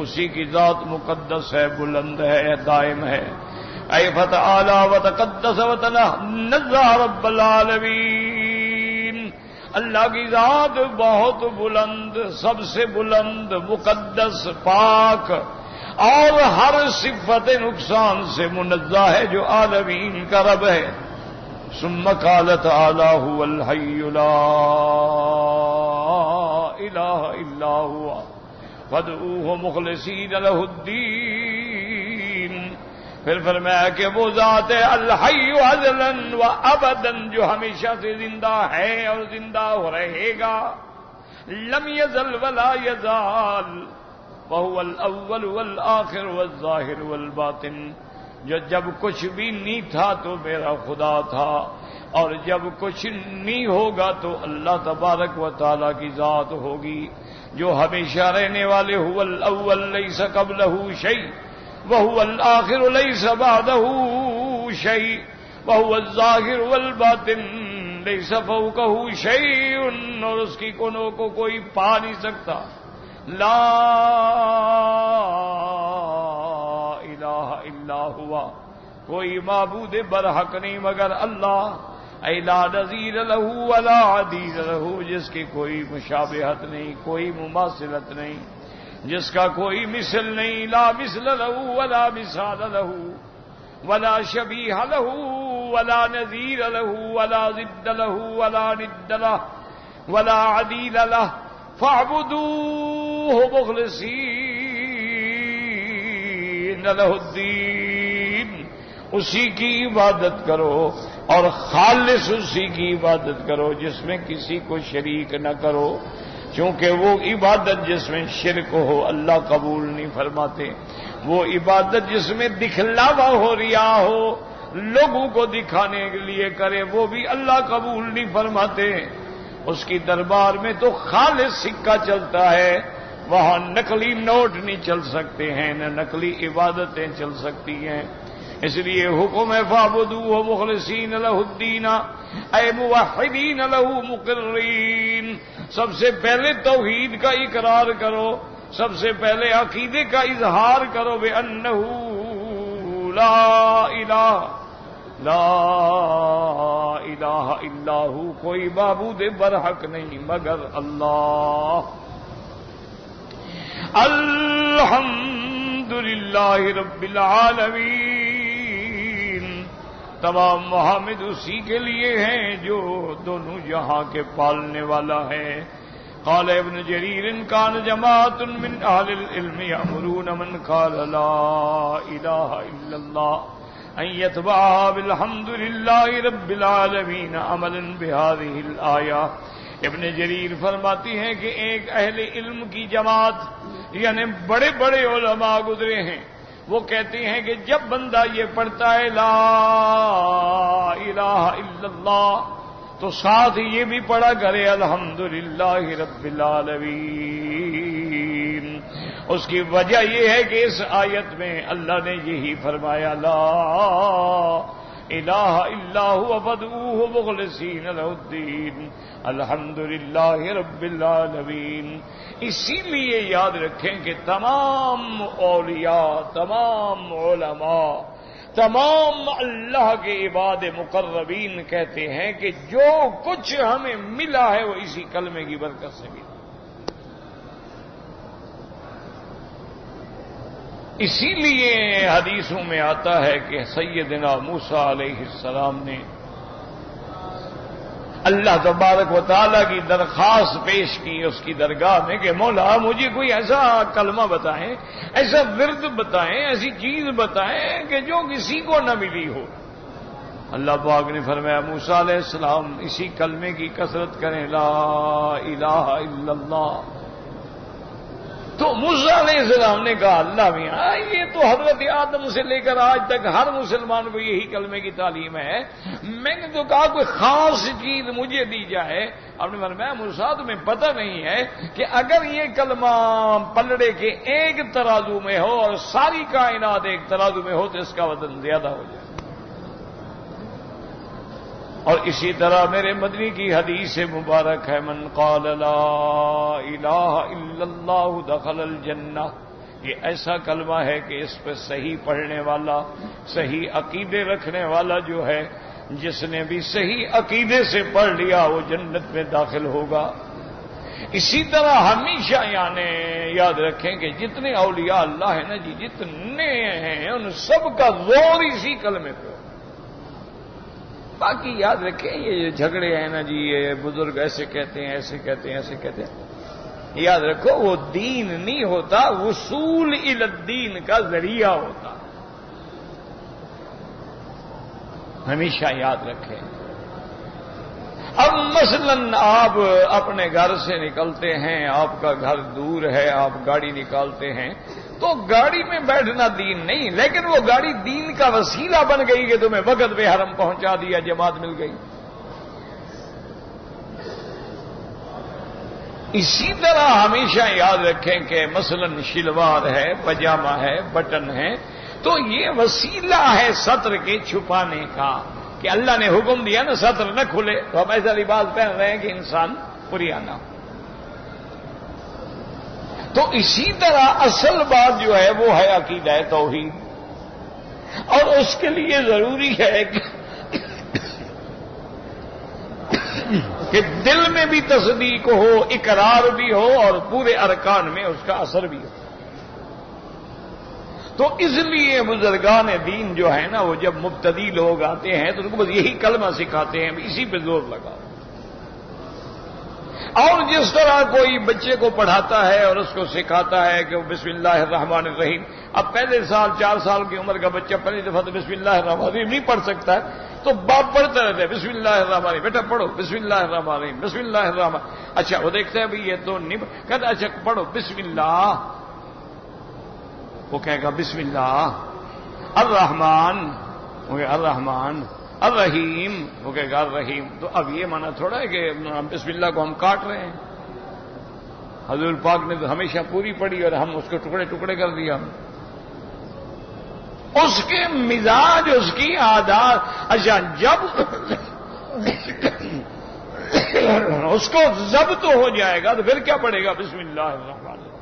S1: اسی کی ذات مقدس ہے، بلند ہے، دائم ہے۔ اے فتعالی وتقدس وتنزہ رب العالمین، اللہ کی ذات بہت بلند، سب سے بلند، مقدس، پاک، اور ہر صفت نقصان سے منزہ ہے جو عالمین کا رب ہے۔ ثم قال تعالی هو الحی لا الہ الا هو فادعوه مخلصین له الدین، پھر فرمایا کہ وہ ذات ہے الحی ازلا و ابدا، جو ہمیشہ سے زندہ ہے اور زندہ رہے گا، لم یزل ولا یزال، وهو الاول والآخر والظاہر والباطن، جو جب کچھ بھی نہیں تھا تو میرا خدا تھا، اور جب کچھ نہیں ہوگا تو اللہ تبارک و تعالی کی ذات ہوگی، جو ہمیشہ رہنے والے، هو الاول لیس قبلہ شیء وهو الآخر لیس بعدہ شیء وهو الظاہر والباطن لیس فوقہ شیء، اور اس کی کنوں کو کوئی پا نہیں سکتا۔ لا الہ الا ہوا، کوئی معبود برحق نہیں مگر اللہ، اے لا نظیر لہ ولا عدید لہ، جس کی کوئی مشابہت نہیں، کوئی مماثلت نہیں، جس کا کوئی مثل نہیں، لا مثل لہ ولا مثال لہ ولا شبیہ لہ ولا نظیر لہ ولا ضد لہ ولا ند لہ ولا عدید لہ، فاعبدوہ مخلصین لہ الدین، اسی کی عبادت کرو اور خالص اسی کی عبادت کرو، جس میں کسی کو شریک نہ کرو، چونکہ وہ عبادت جس میں شرک ہو اللہ قبول نہیں فرماتے، وہ عبادت جس میں دکھلاوا ہو، ریا ہو، لوگوں کو دکھانے کے لیے کرے، وہ بھی اللہ قبول نہیں فرماتے۔ اس کی دربار میں تو خالص سکہ چلتا ہے، وہاں نقلی نوٹ نہیں چل سکتے ہیں، نہ نقلی عبادتیں چل سکتی ہیں، اس لیے حکم ہے فاعبدوہ مخلصین لہ الدین، اے موحدین لہ مقرین، سب سے پہلے توحید کا اقرار کرو، سب سے پہلے عقیدے کا اظہار کرو بأنہ لا الہ الا ہو، کوئی معبود برحق نہیں مگر اللہ۔ الحمدللہ رب العالمین، تمام محامد اسی کے لیے ہیں جو دونوں جہاں کے پالنے والا ہے۔ قال ابن جریر کان جماعت من اہل العلم یامرون من قال لا الہ الا اللہ ان یتبعها بالحمد للہ رب العالمین عملا بهذه الآیہ۔ ابن جریر فرماتی ہیں کہ ایک اہل علم کی جماعت، یعنی بڑے بڑے علماء گزرے ہیں، وہ کہتے ہیں کہ جب بندہ یہ پڑھتا ہے لا الہ الا اللہ تو ساتھ یہ بھی پڑھا کرے الحمدللہ رب العالمین۔ اس کی وجہ یہ ہے کہ اس آیت میں اللہ نے یہی فرمایا لا الہ الا هو فادعوه مخلصین لہ الدین الحمدللہ رب العالمین۔ اسی لیے یاد رکھیں کہ تمام اولیاء، تمام علماء، تمام اللہ کے عباد مقربین کہتے ہیں کہ جو کچھ ہمیں ملا ہے وہ اسی کلمے کی برکت سے ملا۔ اسی لیے حدیثوں میں آتا ہے کہ سیدنا موسیٰ علیہ السلام نے اللہ تبارک و تعالیٰ کی درخواست پیش کی اس کی درگاہ میں کہ مولا مجھے کوئی ایسا کلمہ بتائیں، ایسا ورد بتائیں، ایسی چیز بتائیں کہ جو کسی کو نہ ملی ہو۔ اللہ پاک نے فرمایا موسیٰ علیہ السلام اسی کلمے کی کثرت کریں، لا الہ الا اللہ۔ تو موسیٰ علیہ السلام نے کہا اللہ میاں یہ تو حضرت آدم سے لے کر آج تک ہر مسلمان کو یہی کلمے کی تعلیم ہے، میں نے تو کہا کوئی خاص چیز مجھے دی جائے۔ آپ نے فرمایا موسیٰ تمہیں پتہ نہیں ہے کہ اگر یہ کلمہ پلڑے کے ایک ترازو میں ہو اور ساری کائنات ایک ترازو میں ہو تو اس کا وزن زیادہ ہو جائے۔ اور اسی طرح میرے مدنی کی حدیث مبارک ہے من قال لا الہ الا اللہ دخل الجنہ، یہ ایسا کلمہ ہے کہ اس پہ صحیح پڑھنے والا، صحیح عقیدے رکھنے والا جو ہے، جس نے بھی صحیح عقیدے سے پڑھ لیا وہ جنت میں داخل ہوگا۔ اسی طرح ہمیشہ یعنی یاد رکھیں کہ جتنے اولیاء اللہ ہیں نا جی، جتنے ہیں ان سب کا زور اسی کلمے پہ۔ باقی یاد رکھیں یہ جو جھگڑے ہیں نا جی، یہ بزرگ ایسے کہتے ہیں، ایسے کہتے ہیں، ایسے کہتے ہیں، یاد رکھو وہ دین نہیں ہوتا، وصول الی الدین کا ذریعہ ہوتا۔ ہمیشہ یاد رکھیں۔ اب مثلا آپ اپنے گھر سے نکلتے ہیں، آپ کا گھر دور ہے، آپ گاڑی نکالتے ہیں تو گاڑی میں بیٹھنا دین نہیں، لیکن وہ گاڑی دین کا وسیلہ بن گئی کہ تمہیں وقت پہ حرم پہنچا دیا، جماعت مل گئی۔ اسی طرح ہمیشہ یاد رکھیں کہ مثلا شلوار ہے، پاجامہ ہے، بٹن ہے، تو یہ وسیلہ ہے ستر کے چھپانے کا، کہ اللہ نے حکم دیا نا ستر نہ کھلے تو ہم ایسا لباس پہن رہے ہیں کہ انسان پریانہ ہو۔ تو اسی طرح اصل بات جو ہے وہ ہے عقیدہ توحید، اور اس کے لیے ضروری ہے کہ دل میں بھی تصدیق ہو، اقرار بھی ہو اور پورے ارکان میں اس کا اثر بھی ہو۔ تو اس لیے بزرگان دین جو ہے نا وہ جب مبتدی لوگ آتے ہیں تو ان کو بس یہی کلمہ سکھاتے ہیں، اسی پہ زور لگاؤ۔ اور جس طرح کوئی بچے کو پڑھاتا ہے اور اس کو سکھاتا ہے کہ وہ بسم اللہ الرحمن الرحیم، اب پہلے سال 4 سال کی عمر کا بچہ پہلی دفعہ تو بسم اللہ الرحمن الرحیم نہیں پڑھ سکتا ہے، تو باپ پڑھتا رہتا ہے بسم اللہ الرحمن الرحیم، بیٹا پڑھو بسم اللہ الرحمن الرحیم، بسم اللہ الرحمن، اچھا وہ دیکھتا ہے بھئی یہ تو نہیں کہتا، اچھا پڑھو بسم اللہ، وہ کہے گا بسم اللہ الرحمن، وہ کہے الرحمن الرحیم، وہ کہے گا الرحیم۔ تو اب یہ مانا تھوڑا ہے کہ بسم اللہ کو ہم کاٹ رہے ہیں، حضور پاک نے تو ہمیشہ پوری پڑھی اور ہم اس کو ٹکڑے ٹکڑے کر دیا۔ اس کے مزاج، اس کی عادات، اچھا جب اس کو ضبط ہو جائے گا تو پھر کیا پڑے گا بسم اللہ الرحمن الرحیم۔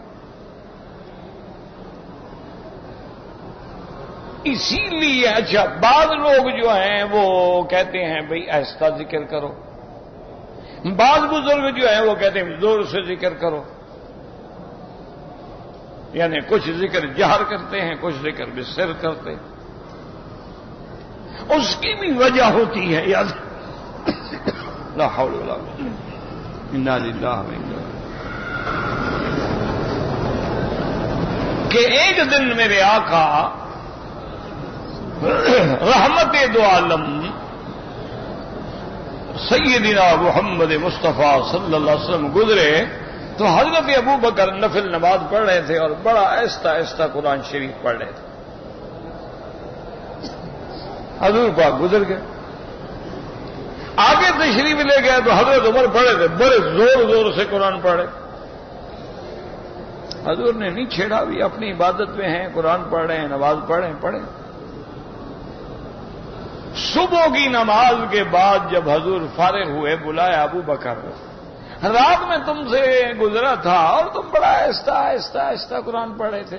S1: اسی لیے اچھا بعض لوگ جو ہیں وہ کہتے ہیں بھئی آہستہ ذکر کرو، بعض بزرگ جو ہیں وہ کہتے ہیں زور سے ذکر کرو، یعنی کچھ ذکر جہر کرتے ہیں، کچھ ذکر بسر کرتے ہیں۔ اس کی بھی وجہ ہوتی ہے، یاد لا حول ولا قوت الا باللہ، کہ ایک دن میرے آقا رحمت دو عالم سیدنا محمد مصطفیٰ صلی اللہ علیہ وسلم گزرے تو حضرت ابو بکر نفل نماز پڑھ رہے تھے اور بڑا آہستہ آہستہ قرآن شریف پڑھ رہے تھے۔ حضور پاک گزر گئے، آگے تشریف لے گئے تو حضرت عمر پڑھے تھے، بڑے زور زور سے قرآن پڑھے۔ حضور نے نہیں چھیڑا، بھی اپنی عبادت میں ہیں، قرآن پڑھ رہے ہیں، نماز پڑھیں پڑھیں۔ صبح کی نماز کے بعد جب حضور فارغ ہوئے بلایا ابو بکر، رات میں تم سے گزرا تھا اور تم بڑا آہستہ آہستہ آہستہ قرآن پڑھ رہے تھے،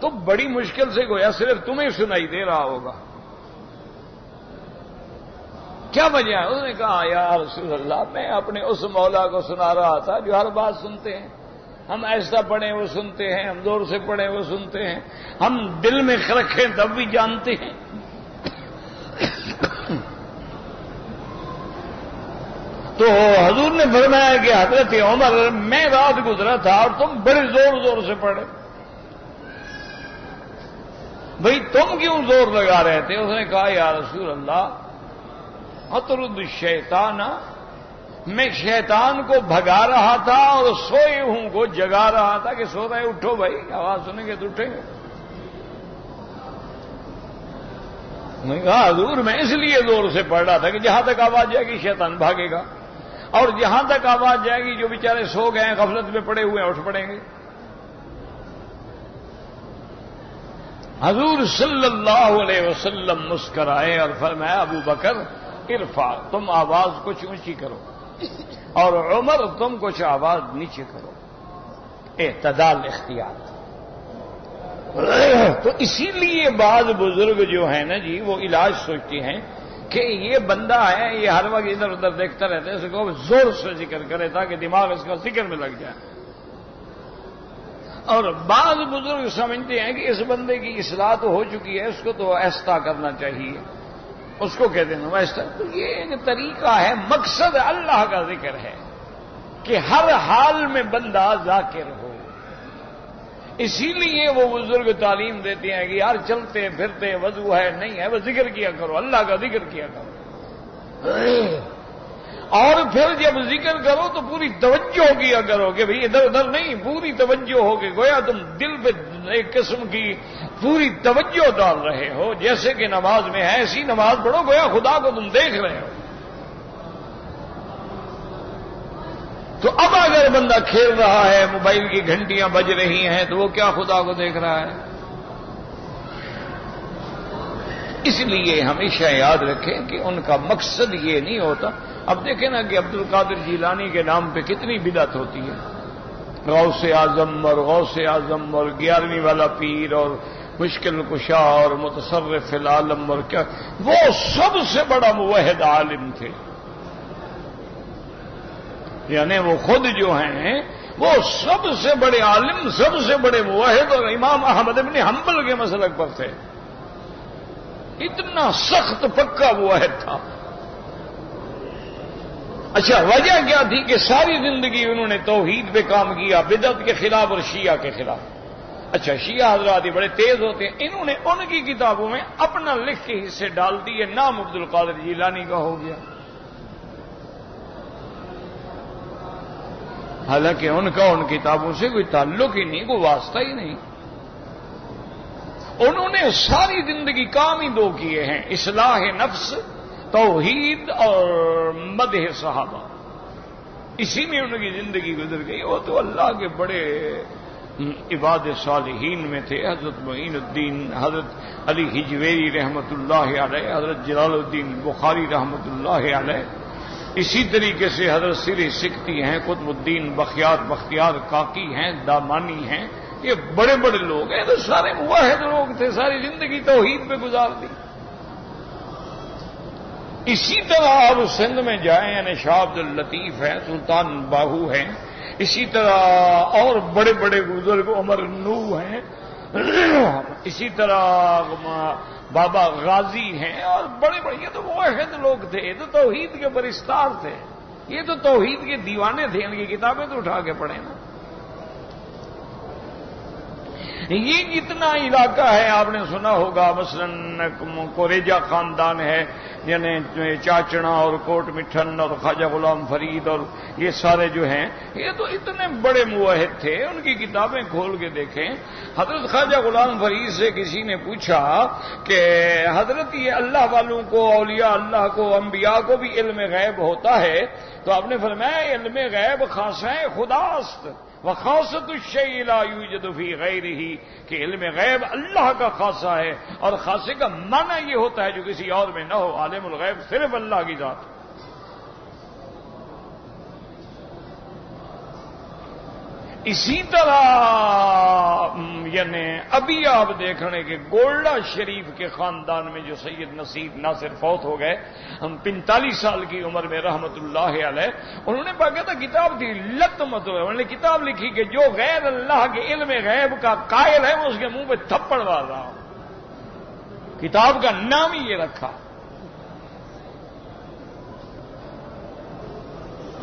S1: تو بڑی مشکل سے گویا صرف تمہیں سنائی دے رہا ہوگا، کیا وجہ ہے؟ اس نے کہا یا رسول اللہ میں اپنے اس مولا کو سنا رہا تھا جو ہر بات سنتے ہیں، ہم ایسا پڑھیں وہ سنتے ہیں، ہم زور سے پڑھیں وہ سنتے ہیں، ہم دل میں رکھیں تب بھی جانتے ہیں۔ تو حضور نے فرمایا کہ حضرت عمر میں رات گزرا تھا اور تم بڑے زور زور سے پڑھے، بھئی تم کیوں زور لگا رہے تھے؟ اس نے کہا یا رسول اللہ اطرد الشیطان، میں شیطان کو بھگا رہا تھا اور سوئے ہوں کو جگا رہا تھا کہ سو رہے اٹھو بھائی، آواز سنیں گے تو اٹھیں گے۔ میں نے کہا حضور میں اس لیے زور سے پڑھ رہا تھا کہ جہاں تک آواز جائے گی شیطان بھاگے گا، اور جہاں تک آواز جائے گی جو بیچارے سو گئے ہیں غفلت میں پڑے ہوئے ہیں اٹھ پڑیں گے۔ حضور صلی اللہ علیہ وسلم مسکرائے اور فرمایا ابو بکر ارفع، تم آواز کچھ اونچی کرو، اور عمر تم کچھ آواز نیچے کرو، اعتدال اختیار۔ تو اسی لیے بعض بزرگ جو ہیں نا جی وہ علاج سوچتے ہیں کہ یہ بندہ ہے یہ ہر وقت ادھر ادھر دیکھتا رہتا ہے، اس کو زور سے ذکر کرے تاکہ دماغ اس کا ذکر میں لگ جائے۔ اور بعض بزرگ سمجھتے ہیں کہ اس بندے کی اصلاح تو ہو چکی ہے، اس کو تو ایسا کرنا چاہیے، اس کو کہتے ہیں ایسا۔ تو یہ ایک طریقہ ہے، مقصد اللہ کا ذکر ہے کہ ہر حال میں بندہ ذاکر ہو۔ اسی لیے وہ بزرگ تعلیم دیتے ہیں کہ یار چلتے پھرتے وضو ہے نہیں ہے وہ ذکر کیا کرو، اللہ کا ذکر کیا کرو، اور پھر جب ذکر کرو تو پوری توجہ کیا کرو کہ بھئی ادھر ادھر نہیں، پوری توجہ ہو کے گویا تم دل پہ ایک قسم کی پوری توجہ ڈال رہے ہو، جیسے کہ نماز میں ہے ایسی نماز پڑھو گویا خدا کو تم دیکھ رہے ہو۔ تو اب اگر بندہ کھیل رہا ہے، موبائل کی گھنٹیاں بج رہی ہیں، تو وہ کیا خدا کو دیکھ رہا ہے؟ اس لیے ہمیشہ یاد رکھیں کہ ان کا مقصد یہ نہیں ہوتا۔ اب دیکھیں نا کہ عبد القادر جیلانی کے نام پہ کتنی بدعت ہوتی ہے، غوث اعظم اور غوث اعظم اور 11ویں والا پیر اور مشکل کشا اور متصرف العالم اور کیا، وہ سب سے بڑا موحد عالم تھے، یعنی وہ خود جو ہیں وہ سب سے بڑے عالم، سب سے بڑے موحد اور امام احمد بن حنبل کے مسلک پر تھے، اتنا سخت پکا موحد تھا۔ اچھا وجہ کیا تھی کہ ساری زندگی انہوں نے توحید پہ کام کیا، بدعت کے خلاف اور شیعہ کے خلاف۔ اچھا شیعہ حضرات بڑے تیز ہوتے ہیں، انہوں نے ان کی کتابوں میں اپنا لکھ کے حصے ڈال دیے، نام عبد القادر جیلانی کا ہو گیا، حالانکہ ان کا ان کتابوں سے کوئی تعلق ہی نہیں، کوئی واسطہ ہی نہیں۔ انہوں نے ساری زندگی کام ہی دو کیے ہیں، اصلاح نفس، توحید اور مدح صحابہ، اسی میں ان کی زندگی گزر گئی۔ وہ تو اللہ کے بڑے عباد صالحین میں تھے، حضرت معین الدین، حضرت علی حجویری رحمۃ اللہ علیہ، حضرت جلال الدین بخاری رحمۃ اللہ علیہ، اسی طریقے سے حضرت سر سکتی ہیں، قطب الدین بختیار کاکی ہیں، دامانی ہیں، یہ بڑے بڑے لوگ ہیں، تو سارے موحد لوگ تھے، ساری زندگی توحید پہ گزار دی۔ اسی طرح آپ سندھ میں جائیں، یعنی شاہ عبد اللطیف ہیں، سلطان باہو ہیں، اسی طرح اور بڑے بڑے بزرگ عمر نو ہیں، اسی طرح بابا غازی ہیں، اور بڑے بڑے، یہ تو موحد لوگ تھے، یہ تو توحید کے پرستار تھے، یہ تو توحید کے دیوانے تھے، ان کی کتابیں تو اٹھا کے پڑھیں نا۔ یہ جتنا علاقہ ہے آپ نے سنا ہوگا، مثلا کوریجا خاندان ہے، یعنی چاچڑا اور کوٹ مٹھن اور خواجہ غلام فرید اور یہ سارے جو ہیں، یہ تو اتنے بڑے موحد تھے، ان کی کتابیں کھول کے دیکھیں۔ حضرت خواجہ غلام فرید سے کسی نے پوچھا کہ حضرت یہ اللہ والوں کو، اولیاء اللہ کو، انبیاء کو بھی علم غیب ہوتا ہے؟ تو آپ نے فرمایا علم غیب خاصہ خداست، وخاصۃ الشیء لا یوجد فی غیرہ، کہ علم غیب اللہ کا خاصہ ہے، اور خاصے کا معنی یہ ہوتا ہے جو کسی اور میں نہ ہو۔ عالم الغیب صرف اللہ کی ذات ہے۔ اسی طرح یعنی ابھی آپ دیکھ رہے ہیں کہ گولڈا شریف کے خاندان میں جو سید نصیر ناصر فوت ہو گئے 45 سال کی عمر میں رحمت اللہ علیہ، انہوں نے باقاعدہ کتاب تھی لطمت، انہوں نے کتاب لکھی کہ جو غیر اللہ کے علم غیب کا قائل ہے وہ اس کے منہ پہ تھپڑ مار رہا ہوں۔ کتاب کا نام ہی یہ رکھا۔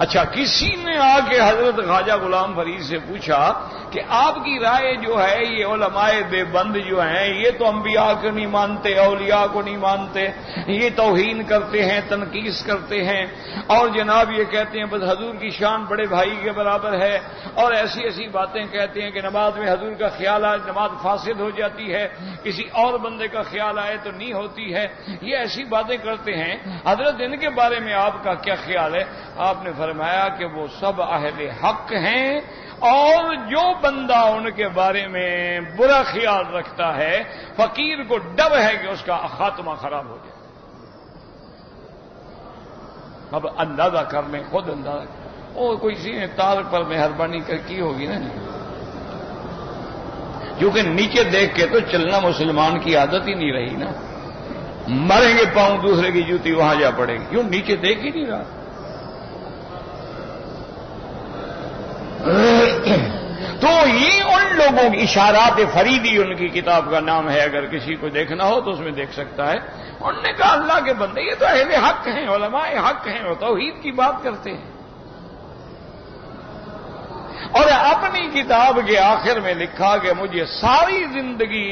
S1: اچھا، کسی نے آ کے حضرت خواجہ غلام فرید سے پوچھا کہ آپ کی رائے جو ہے یہ علماء دیوبند جو ہیں یہ تو انبیاء کو نہیں مانتے، اولیاء کو نہیں مانتے، یہ توہین کرتے ہیں، تنقیص کرتے ہیں، اور جناب یہ کہتے ہیں بس حضور کی شان بڑے بھائی کے برابر ہے، اور ایسی ایسی باتیں کہتے ہیں کہ نماز میں حضور کا خیال آئے نماز فاسد ہو جاتی ہے، کسی اور بندے کا خیال آئے تو نہیں ہوتی ہے، یہ ایسی باتیں کرتے ہیں۔ حضرت ان کے بارے میں آپ کا کیا خیال ہے؟ آپ نے فرمایا کہ وہ سب اہل حق ہیں، اور جو بندہ ان کے بارے میں برا خیال رکھتا ہے فقیر کو ڈر ہے کہ اس کا خاتمہ خراب ہو جائے۔ اب اندازہ کر لیں، خود اندازہ اور کوئی سی نے تار پر مہربانی کر کی ہوگی نا، کیونکہ نیچے دیکھ کے تو چلنا مسلمان کی عادت ہی نہیں رہی نا، مریں گے پاؤں دوسرے کی جوتی وہاں جا پڑے گی، کیوں نیچے دیکھ ہی نہیں رہا۔ تو یہ ان لوگوں کی اشارات فریدی ان کی کتاب کا نام ہے، اگر کسی کو دیکھنا ہو تو اس میں دیکھ سکتا ہے۔ انہوں نے کہا اللہ کے بندے یہ تو اہل حق ہیں، علماء حق ہیں، وہ توحید کی بات کرتے ہیں۔ اور اپنی کتاب کے آخر میں لکھا کہ مجھے ساری زندگی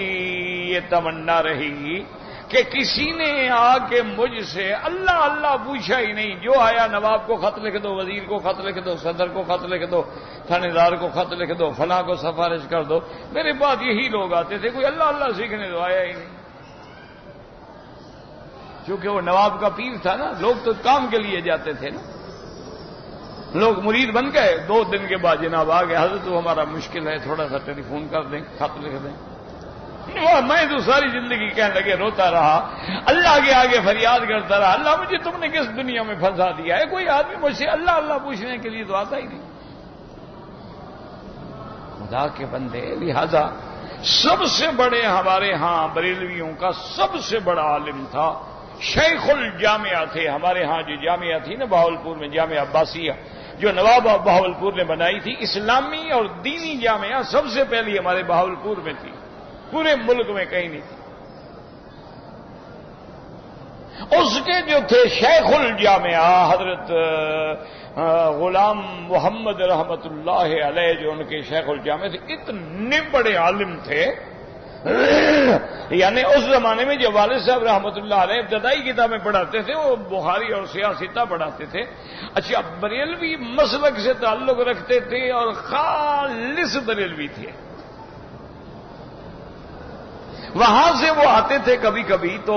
S1: یہ تمنا رہی کہ کسی نے آ کے مجھ سے اللہ اللہ پوچھا ہی نہیں، جو آیا نواب کو خط لکھ دو، وزیر کو خط لکھ دو، صدر کو خط لکھ دو، تھانے دار کو خط لکھ دو، فلاں کو سفارش کر دو۔ میرے پاس یہی لوگ آتے تھے، کوئی اللہ اللہ سیکھنے تو آیا ہی نہیں، چونکہ وہ نواب کا پیر تھا نا، لوگ تو کام کے لیے جاتے تھے نا، لوگ مرید بن گئے، 2 دن کے بعد جناب آ گئے، حضرت وہ ہمارا مشکل ہے، تھوڑا سا ٹیلی فون کر دیں، خط لکھ دیں۔ میں تو ساری زندگی کہنے لگے، روتا رہا، اللہ کے آگے فریاد کرتا رہا، اللہ مجھے تم نے کس دنیا میں پھنسا دیا ہے، کوئی آدمی مجھ سے اللہ اللہ پوچھنے کے لیے تو آتا ہی نہیں۔ خدا کے بندے، لہذا سب سے بڑے ہمارے ہاں بریلویوں کا سب سے بڑا عالم تھا، شیخ الجامعہ تھے ہمارے ہاں، جو جامعہ تھی نا بہاولپور میں، جامعہ عباسیہ جو نواب بہاولپور نے بنائی تھی، اسلامی اور دینی جامعہ سب سے پہلی ہمارے بہاولپور میں تھی، پورے ملک میں کہیں نہیں تھی۔ اس کے جو تھے شیخ الجامعہ حضرت غلام محمد رحمت اللہ علیہ، جو ان کے شیخ الجامعہ تھے، اتنے بڑے عالم تھے، یعنی اس زمانے میں جو والد صاحب رحمت اللہ علیہ ابتدائی کتابیں پڑھاتے تھے وہ بخاری اور سیاستہ پڑھاتے تھے۔ اچھا، بریلوی مسلک سے تعلق رکھتے تھے اور خالص بریلوی تھے۔ وہاں سے وہ آتے تھے کبھی کبھی تو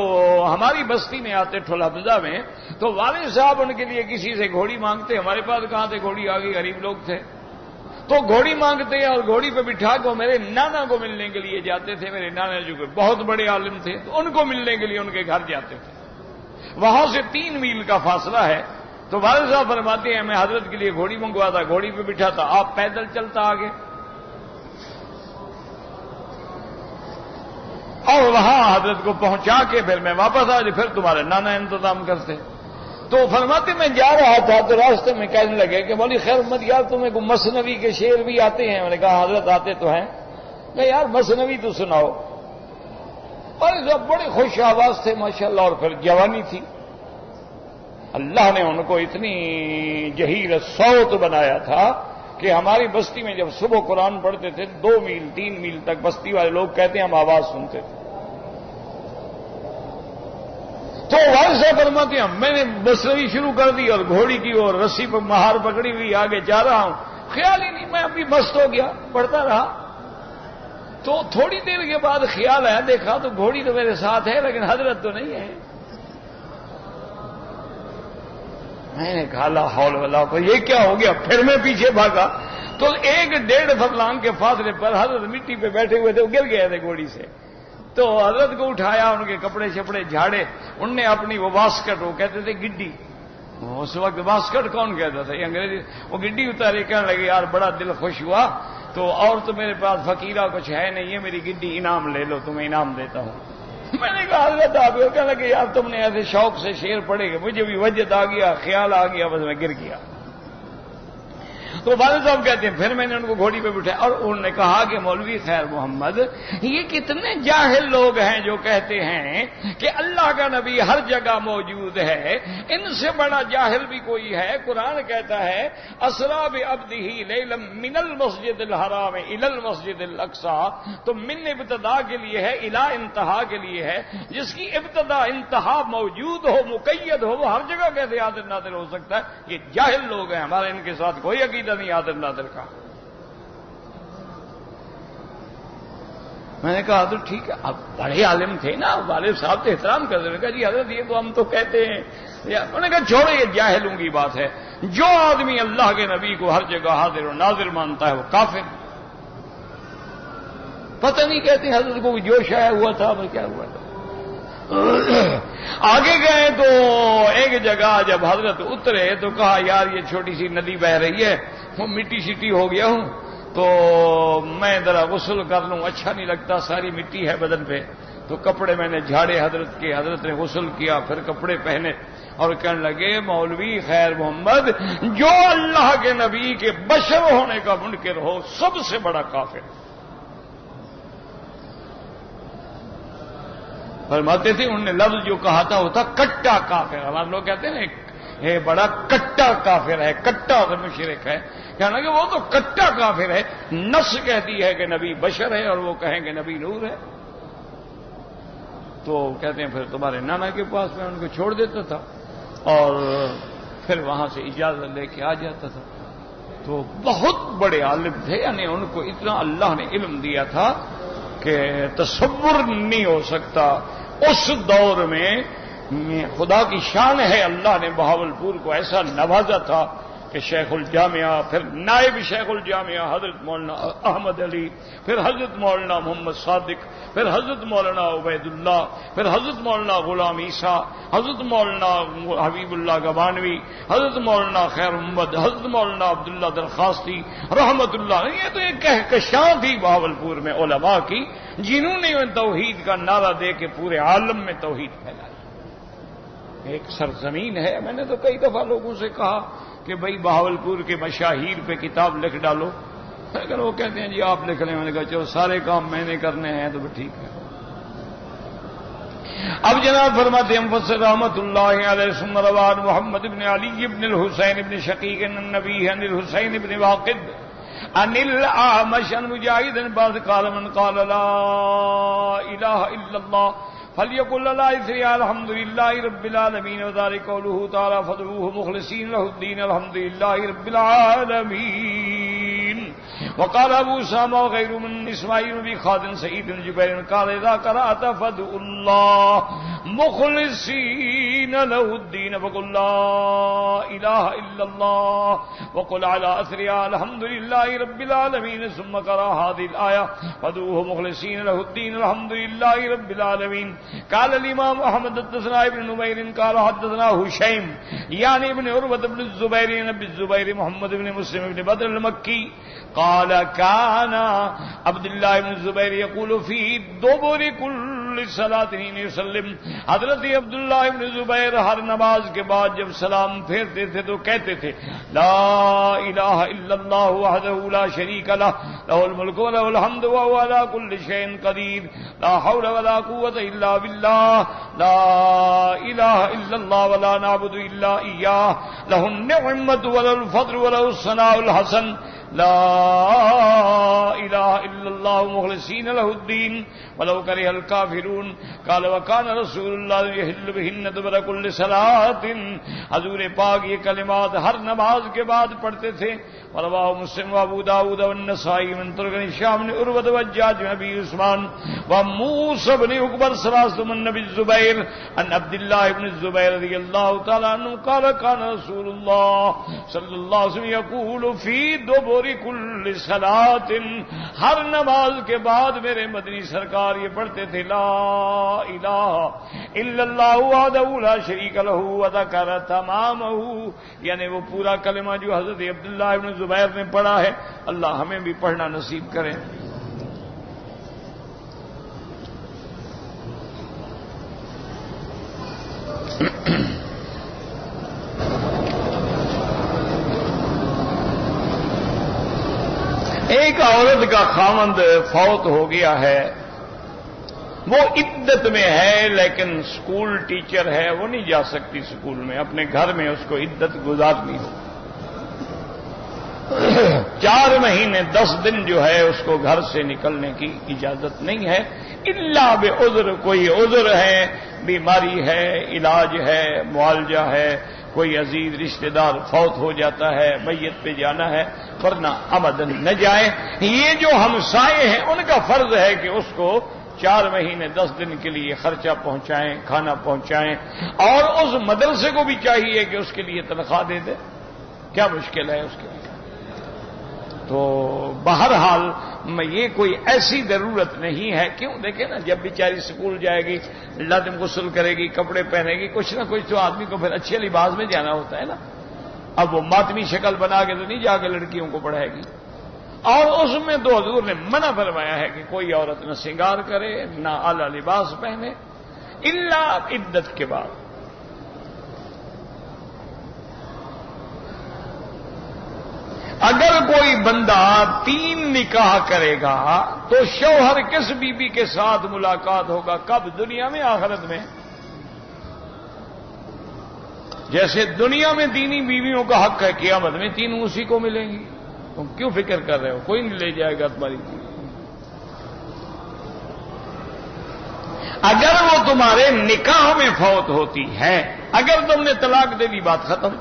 S1: ہماری بستی میں آتے ٹھول حفظہ میں، تو والد صاحب ان کے لیے کسی سے گھوڑی مانگتے، ہمارے پاس کہاں تھے گھوڑی، آگے غریب لوگ تھے، تو گھوڑی مانگتے اور گھوڑی پہ بٹھا کے میرے نانا کو ملنے کے لیے جاتے تھے۔ میرے نانا جو کہ بہت بڑے عالم تھے، تو ان کو ملنے کے لیے ان کے گھر جاتے تھے۔ وہاں سے 3 میل کا فاصلہ ہے، تو والد صاحب فرماتے ہیں میں حضرت کے لیے گھوڑی منگواتا، گھوڑی پہ بٹھاتا، آپ پیدل چلتا آگے، اور وہاں حضرت کو پہنچا کے پھر میں واپس آ جائے، پھر تمہارے نانا انتظام کرتے۔ تو فرماتے میں جا رہا تھا تو راستے میں کہنے لگے کہ بولی خیر مت یار، تمہیں کو مثنوی کے شعر بھی آتے ہیں؟ میں نے کہا حضرت آتے تو ہیں، کہ یار مثنوی تو سناؤ۔ اور سب بڑے خوش آواز تھے ماشاءاللہ، اور پھر جوانی تھی، اللہ نے ان کو اتنی جہیر صوت بنایا تھا کہ ہماری بستی میں جب صبح قرآن پڑھتے تھے 2 میل 3 میل تک بستی والے لوگ کہتے ہیں ہم آواز سنتے تھے۔ تو والد صاحب فرماتے ہیں میں نے مثنوی شروع کر دی اور گھوڑی کی اور رسی پر مہار پکڑی ہوئی آگے جا رہا ہوں، خیال ہی نہیں، میں ابھی مست ہو گیا، پڑھتا رہا۔ تو تھوڑی دیر کے بعد خیال آیا، دیکھا تو گھوڑی تو میرے ساتھ ہے لیکن حضرت تو نہیں ہے۔ میں نے کہا لا حول ولا قوت، یہ کیا ہو گیا؟ پھر میں پیچھے بھاگا تو 1-1.5 فرلانگ کے فاصلے پر حضرت مٹی پہ بیٹھے ہوئے تھے، وہ گر گئے تھے گھوڑی سے. تو حضرت کو اٹھایا، ان کے کپڑے شپڑے جھاڑے، ان نے اپنی وہ واسکٹ، وہ کہتے تھے گڈی، اس وقت واسکٹ کون کہتا تھا، یہ انگریزی، وہ گڈی اتارے، کہنے لگے یار بڑا دل خوش ہوا، تو اور تو میرے پاس فقیرہ کچھ ہے نہیں ہے، میری گڈی انعام لے لو، تمہیں انعام دیتا ہوں. میں نے کہا حضرت آپ کو، کہنے لگے یار تم نے ایسے شوق سے شعر پڑھے گا، مجھے بھی وجد آ گیا، خیال آ گیا، بس میں گر گیا. تو والد صاحب کہتے ہیں پھر میں نے ان کو گھوڑی پہ بٹھایا اور انہوں نے کہا کہ مولوی خیر محمد، یہ کتنے جاہل لوگ ہیں جو کہتے ہیں کہ اللہ کا نبی ہر جگہ موجود ہے. ان سے بڑا جاہل بھی کوئی ہے. قرآن کہتا ہے اسرا بعبدہ لیلا من المسجد الحرام الی المسجد الاقصی، تو من ابتدا کے لیے ہے، الی انتہا کے لیے ہے. جس کی ابتدا انتہا موجود ہو، مقید ہو، وہ ہر جگہ کیسے حاضر ناظر ہو سکتا ہے؟ یہ جاہل لوگ ہیں، ہمارا ان کے ساتھ کوئی عقیدہ نہیں حاضر ناظر کا. میں نے کہا تو ٹھیک ہے، اب بڑے عالم تھے نا، والد صاحب تو احترام کرتے ہیں. کہا جی حضرت یہ تو ہم تو کہتے ہیں. انہوں نے کہا چھوڑو، یہ جاہلوں کی بات ہے. جو آدمی اللہ کے نبی کو ہر جگہ حاضر و ناظر مانتا ہے وہ کافر. پتہ نہیں کہتے حضرت کو جو شاید ہوا تھا وہ کیا ہوا تھا. آگے گئے تو ایک جگہ جب حضرت اترے تو کہا یار یہ چھوٹی سی ندی بہ رہی ہے، وہ مٹی شٹی ہو گیا ہوں، تو میں ذرا غسل کر لوں، اچھا نہیں لگتا، ساری مٹی ہے بدن پہ. تو کپڑے میں نے جھاڑے حضرت کے، حضرت نے غسل کیا، پھر کپڑے پہنے اور کہنے لگے مولوی خیر محمد، جو اللہ کے نبی کے بشر ہونے کا منکر ہو سب سے بڑا کافر. فرماتے تھے انہوں نے لفظ جو کہا تھا وہ تھا کٹا کافر. ہمارے لوگ کہتے ہیں نا یہ بڑا کٹا کافر ہے، کٹا مشرک ہے. کہنا کہ وہ تو کٹا کافر ہے. نص کہتی ہے کہ نبی بشر ہے اور وہ کہیں کہ نبی نور ہے. تو کہتے ہیں پھر تمہارے نانا کے پاس میں ان کو چھوڑ دیتا تھا اور پھر وہاں سے اجازت لے کے آ جاتا تھا. تو بہت بڑے عالم تھے، یعنی ان کو اتنا اللہ نے علم دیا تھا کہ تصور نہیں ہو سکتا. اس دور میں خدا کی شان ہے، اللہ نے بہاولپور کو ایسا نوازا تھا کہ شیخ الجامعہ، پھر نائب شیخ الجامعہ حضرت مولانا احمد علی، پھر حضرت مولانا محمد صادق، پھر حضرت مولانا عبید اللہ، پھر حضرت مولانا غلام عیسیٰ، حضرت مولانا حبیب اللہ گبانوی، حضرت مولانا خیر محمد، حضرت مولانا عبداللہ درخواستی رحمت اللہ. یہ تو ایک کہکشاں تھی بہاولپور میں علماء کی، جنہوں نے توحید کا نعرہ دے کے پورے عالم میں توحید پھیلائی. ایک سرزمین ہے. میں نے تو کئی دفعہ لوگوں سے کہا کہ بھئی بہاولپور کے مشاہیر پہ کتاب لکھ ڈالو، اگر وہ کہتے ہیں جی آپ لکھ لیں. میں نے کہا چلو سارے کام میں نے کرنے ہیں تو ٹھیک ہے. اب جناب فرماتے ہیں مفسر رحمت اللہ علیہ ثم روان محمد بن علی بن الحسین بن شقیق النبی عن الحسین بن واقد عن الاعمش عن مجاہد بعد قال من قال لا الہ الا اللہ فليقل لا إثري الحمد لله رب العالمين وذلك قوله تعالى فادعوه مخلصين له الدين الحمد لله رب العالمين. وقال ابو اسامہ وغيره من اسماعيل بن خالد سعيد بن جبير قال اذا قرأت فادعوا الله مخلصين له الدين فقل لا اله الا الله وقل على اثرها الحمد لله رب العالمين ثم قرأ هذه الآية فادعوه مخلصين له الدين الحمد لله رب العالمين. قال الامام احمد حدثنا ابن نمير قال حدثنا هشيم يعني ابن عروة بن الزبير بن الزبير محمد بن مسلم بن بدر المكي قال كان عبد الله بن الزبير يقول في دبر كل صلاة حين يسلم. حضرت عبداللہ ابن زبیر ہر نماز کے بعد جب سلام پھیرتے تھے تو کہتے تھے لا الہ الا اللہ وحدہ لا شریک لہ لہ الملک ولہ الحمد وہو علی کل شیء قدیر لا حول ولا قوة الا باللہ لا الہ الا اللہ ولا نعبد الا ایاہ لہ النعمت ولہ الفضل ولہ الثناء الحسن لا الہ الا اللہ مخلصین لہ الدین ولو کرہ الکافرون. قال وکان رسول اللہ یحل بہن دبر کل صلاۃ. حضور پاک یہ کلمات ہر نماز کے بعد پڑھتے تھے. رواه مسلم وابو داود والنسائی من طرق هشام بن عروة وحجاج بن ابي عثمان وموسى بن عقبة ثلاثة من نبي الزبير عن عبد الله بن الزبير رضي الله تعالى عنه قال كان رسول الله صلى الله عليه وسلم يقول في دبر دبر کل صلاۃ، ہر نماز کے بعد میرے مدنی سرکار یہ پڑھتے تھے لا الہ الا اللہ وحدہ لا شریک لہ وذکر تمامہ، یعنی وہ پورا کلمہ جو حضرت عبداللہ ابن زبیر نے پڑھا ہے، اللہ ہمیں بھی پڑھنا نصیب کرے۔ ایک عورت کا خاوند فوت ہو گیا ہے، وہ عدت میں ہے لیکن اسکول ٹیچر ہے، وہ نہیں جا سکتی اسکول میں، اپنے گھر میں اس کو عدت گزارنی ہو۔ 4 مہینے 10 دن جو ہے اس کو گھر سے نکلنے کی اجازت نہیں ہے، الا بعذر، کوئی عذر ہے، بیماری ہے، علاج ہے، معالجہ ہے، کوئی عزیز رشتہ دار فوت ہو جاتا ہے، میت پہ جانا ہے، ورنہ ابداً نہ جائیں۔ یہ جو ہمسائے ہیں ان کا فرض ہے کہ اس کو 4 مہینے 10 دن کے لیے خرچہ پہنچائیں، کھانا پہنچائیں، اور اس مدرسے کو بھی چاہیے کہ اس کے لیے تنخواہ دے دے۔ کیا مشکل ہے اس کے لیے؟ تو بہرحال یہ کوئی ایسی ضرورت نہیں ہے، کیوں؟ دیکھیں نا، جب بیچاری اسکول جائے گی، لازم غسل کرے گی، کپڑے پہنے گی، کچھ نہ کچھ تو آدمی کو پھر اچھے لباس میں جانا ہوتا ہے نا۔ اب وہ ماتمی شکل بنا کے تو نہیں جا کے لڑکیوں کو پڑھائے گی، اور اس میں تو حضور نے منع فرمایا ہے کہ کوئی عورت نہ سنگار کرے، نہ اعلی لباس پہنے، الا عدت کے بعد۔ اگر کوئی بندہ 3 نکاح کرے گا تو شوہر کس بیوی کے ساتھ ملاقات ہوگا؟ کب؟ دنیا میں، آخرت میں؟ جیسے دنیا میں دینی بیویوں کا حق ہے، قیامت میں 3 اسی کو ملیں گی۔ تم کیوں فکر کر رہے ہو؟ کوئی نہیں لے جائے گا تمہاری بیوی۔ اگر وہ تمہارے نکاح میں فوت ہوتی ہے، اگر تم نے طلاق دے دی، بات ختم۔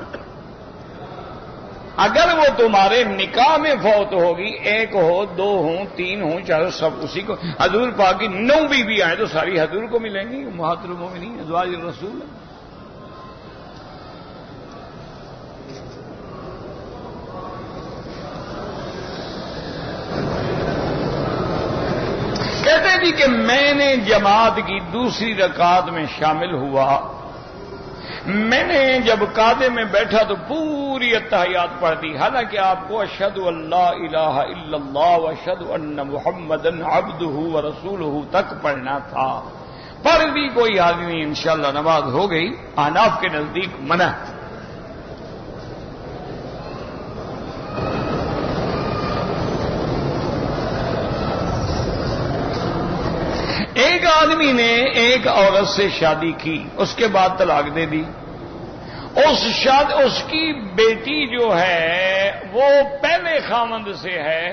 S1: اگر وہ تمہارے نکاح میں فوت ہوگی، 1 ہو، 2 ہوں، 3 ہوں، چاہے سب اسی کو، حضور پاک کی 9 بیوی آئیں تو ساری حضور کو ملیں گی، امہات المومنین ازواج الرسول۔ کہتے جی کہ میں نے جماعت کی دوسری رکعت میں شامل ہوا، میں نے جب قعدے میں بیٹھا تو پوری اتحیات پڑھ دی، حالانکہ آپ کو اشہد ان لا الہ الا اللہ واشہد ان محمدا عبدہ ورسولہ تک پڑھنا تھا، پر بھی کوئی حال نہیں، انشاءاللہ نماز ہو گئی۔ احناف کے نزدیک منع۔ ایک آدمی نے ایک عورت سے شادی کی، اس کے بعد طلاق دے دی، اس کی بیٹی جو ہے وہ پہلے خاوند سے ہے،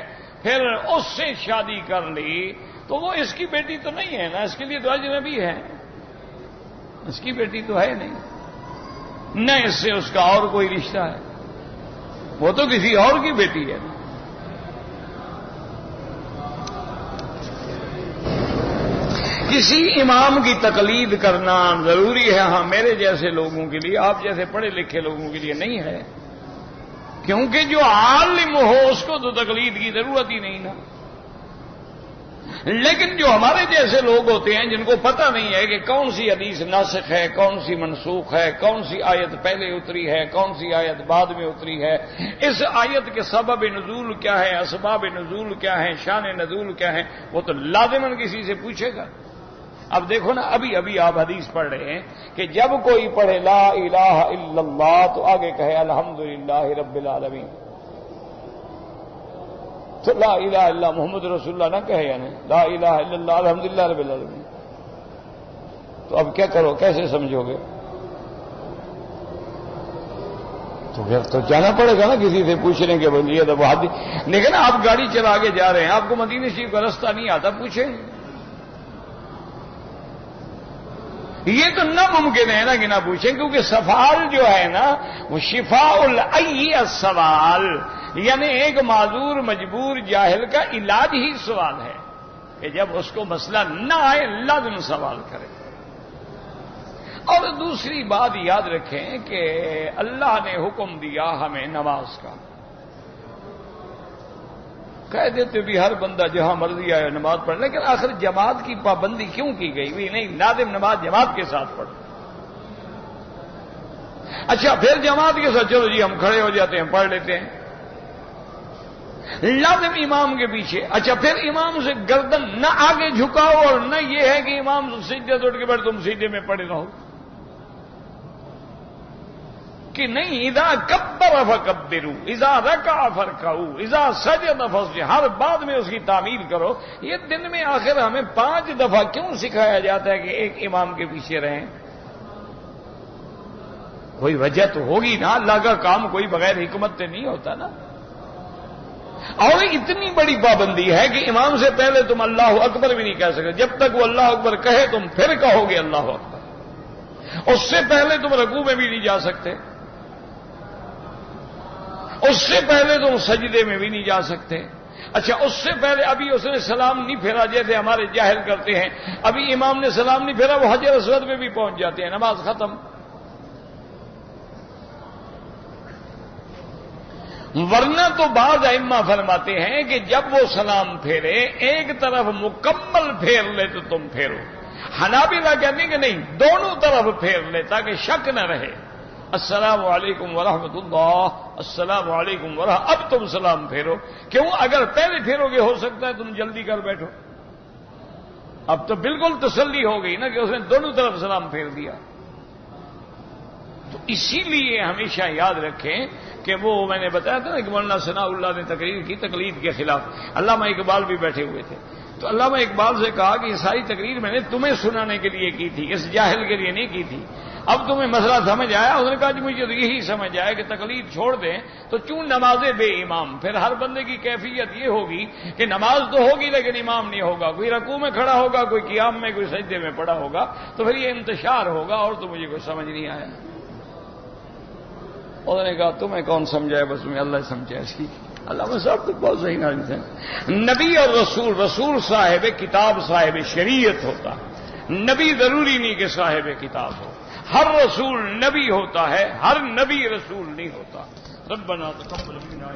S1: پھر اس سے شادی کر لی، تو وہ اس کی بیٹی تو نہیں ہے نا، اس کے لیے تو اجنبی ہے، اس کی بیٹی تو ہے نہیں، نہ اس سے اس کا اور کوئی رشتہ ہے، وہ تو کسی اور کی بیٹی ہے۔ کسی امام کی تقلید کرنا ضروری ہے؟ ہاں، میرے جیسے لوگوں کے لیے، آپ جیسے پڑھے لکھے لوگوں کے لیے نہیں ہے، کیونکہ جو عالم ہو اس کو تو تقلید کی ضرورت ہی نہیں نا۔ لیکن جو ہمارے جیسے لوگ ہوتے ہیں جن کو پتہ نہیں ہے کہ کون سی حدیث ناسخ ہے، کون سی منسوخ ہے، کون سی آیت پہلے اتری ہے، کون سی آیت بعد میں اتری ہے، اس آیت کے سبب نزول کیا ہے، اسباب نزول کیا ہے، شان نزول کیا ہے، وہ تو لازماً کسی سے پوچھے گا۔ اب دیکھو نا، ابھی آپ حدیث پڑھ رہے ہیں کہ جب کوئی پڑھے لا الہ الا اللہ تو آگے کہے الحمدللہ رب العالمین، تو لا الہ الا اللہ محمد رسول اللہ نہ کہے، یعنی لا الہ الا اللہ الحمدللہ رب العالمین۔ تو اب کیا کرو، کیسے سمجھو گے؟ تو پھر تو جانا پڑے گا نا کسی سے پوچھنے کے بندی ہے تو وہ حدیث۔ لیکن آپ گاڑی چلا کے جا رہے ہیں، آپ کو مدینہ شریف کا رستہ نہیں آتا، پوچھیں۔ یہ تو ناممکن ہے نا کہ نہ پوچھیں، کیونکہ سوال جو ہے نا وہ شفاء العی السوال، یعنی ایک معذور مجبور جاہل کا علاج ہی سوال ہے کہ جب اس کو مسئلہ نہ آئے لازم سوال کرے۔ اور دوسری بات یاد رکھیں کہ اللہ نے حکم دیا ہمیں نماز کا، کہہ دیتے بھی ہر بندہ جہاں مرضی آئے نماز پڑھ، لیکن آخر جماعت کی پابندی کیوں کی گئی بھی؟ نہیں، لازم نماز جماعت کے ساتھ پڑھ۔ اچھا پھر جماعت کے ساتھ چلو جی ہم کھڑے ہو جاتے ہیں، پڑھ لیتے ہیں لازم امام کے پیچھے۔ اچھا پھر امام سے گردن نہ آگے جھکاؤ، اور نہ یہ ہے کہ امام سجدے سے اٹھ کے بیٹھ تم سجدے میں پڑے رہو، کہ نہیں اذا کبر فکبروا اذا رکع فرکعوا اذا سجد فاسجدوا، ہر بعد میں اس کی تعمیل کرو۔ یہ دن میں آخر ہمیں 5 دفعہ کیوں سکھایا جاتا ہے کہ ایک امام کے پیچھے رہیں؟ کوئی وجہ تو ہوگی نا، اللہ کا کام کوئی بغیر حکمت سے نہیں ہوتا نا۔ اور اتنی بڑی پابندی ہے کہ امام سے پہلے تم اللہ اکبر بھی نہیں کہہ سکتے، جب تک وہ اللہ اکبر کہے تم پھر کہو گے اللہ اکبر، اس سے پہلے تم رکوع میں بھی نہیں جا سکتے، اس سے پہلے تم سجدے میں بھی نہیں جا سکتے۔ اچھا اس سے پہلے ابھی اس نے سلام نہیں پھیرا، جیسے ہمارے جاہل کرتے ہیں، ابھی امام نے سلام نہیں پھیرا وہ حجر اسود میں بھی پہنچ جاتے ہیں، نماز ختم۔ ورنہ تو بعض ائمہ فرماتے ہیں کہ جب وہ سلام پھیرے ایک طرف مکمل پھیر لے تو تم پھیرو۔ حنابلہ کہتے ہیں کہ نہیں، دونوں طرف پھیر لے تاکہ شک نہ رہے۔ السلام علیکم ورحمۃ اللہ، السلام علیکم ورحمۃ، اب تم سلام پھیرو۔ کیوں؟ اگر پہلے پھیرو گے ہو سکتا ہے تم جلدی کر بیٹھو۔ اب تو بالکل تسلی ہو گئی نا کہ اس نے دونوں طرف سلام پھیر دیا۔ تو اسی لیے ہمیشہ یاد رکھیں کہ وہ میں نے بتایا تھا نا کہ مولانا ثناء اللہ نے تقریر کی تقلید کے خلاف، علامہ اقبال بھی بیٹھے ہوئے تھے، تو علامہ اقبال سے کہا کہ یہ ساری تقریر میں نے تمہیں سنانے کے لیے کی تھی، اس جاہل کے لیے نہیں کی تھی، اب تمہیں مسئلہ سمجھ آیا؟ اس نے کہا جی مجھے تو یہی سمجھ آیا کہ تقلید چھوڑ دیں تو کیوں نمازیں بے امام؟ پھر ہر بندے کی کیفیت یہ ہوگی کہ نماز تو ہوگی لیکن امام نہیں ہوگا، کوئی رکوع میں کھڑا ہوگا، کوئی قیام میں، کوئی سجدے میں پڑا ہوگا، تو پھر یہ انتشار ہوگا، اور تو مجھے کوئی سمجھ نہیں آیا۔ انہوں نے کہا تمہیں کون سمجھائے، بس میں اللہ سمجھائے سی۔ علامہ صاحب تو بہت صحیح ناظر ہیں۔ نبی اور رسول، رسول صاحب کتاب صاحب شریعت ہوتا، نبی ضروری نہیں کہ صاحب کتاب ہو، ہر رسول نبی ہوتا ہے، ہر نبی رسول نہیں ہوتا۔ ربنا تقبل منا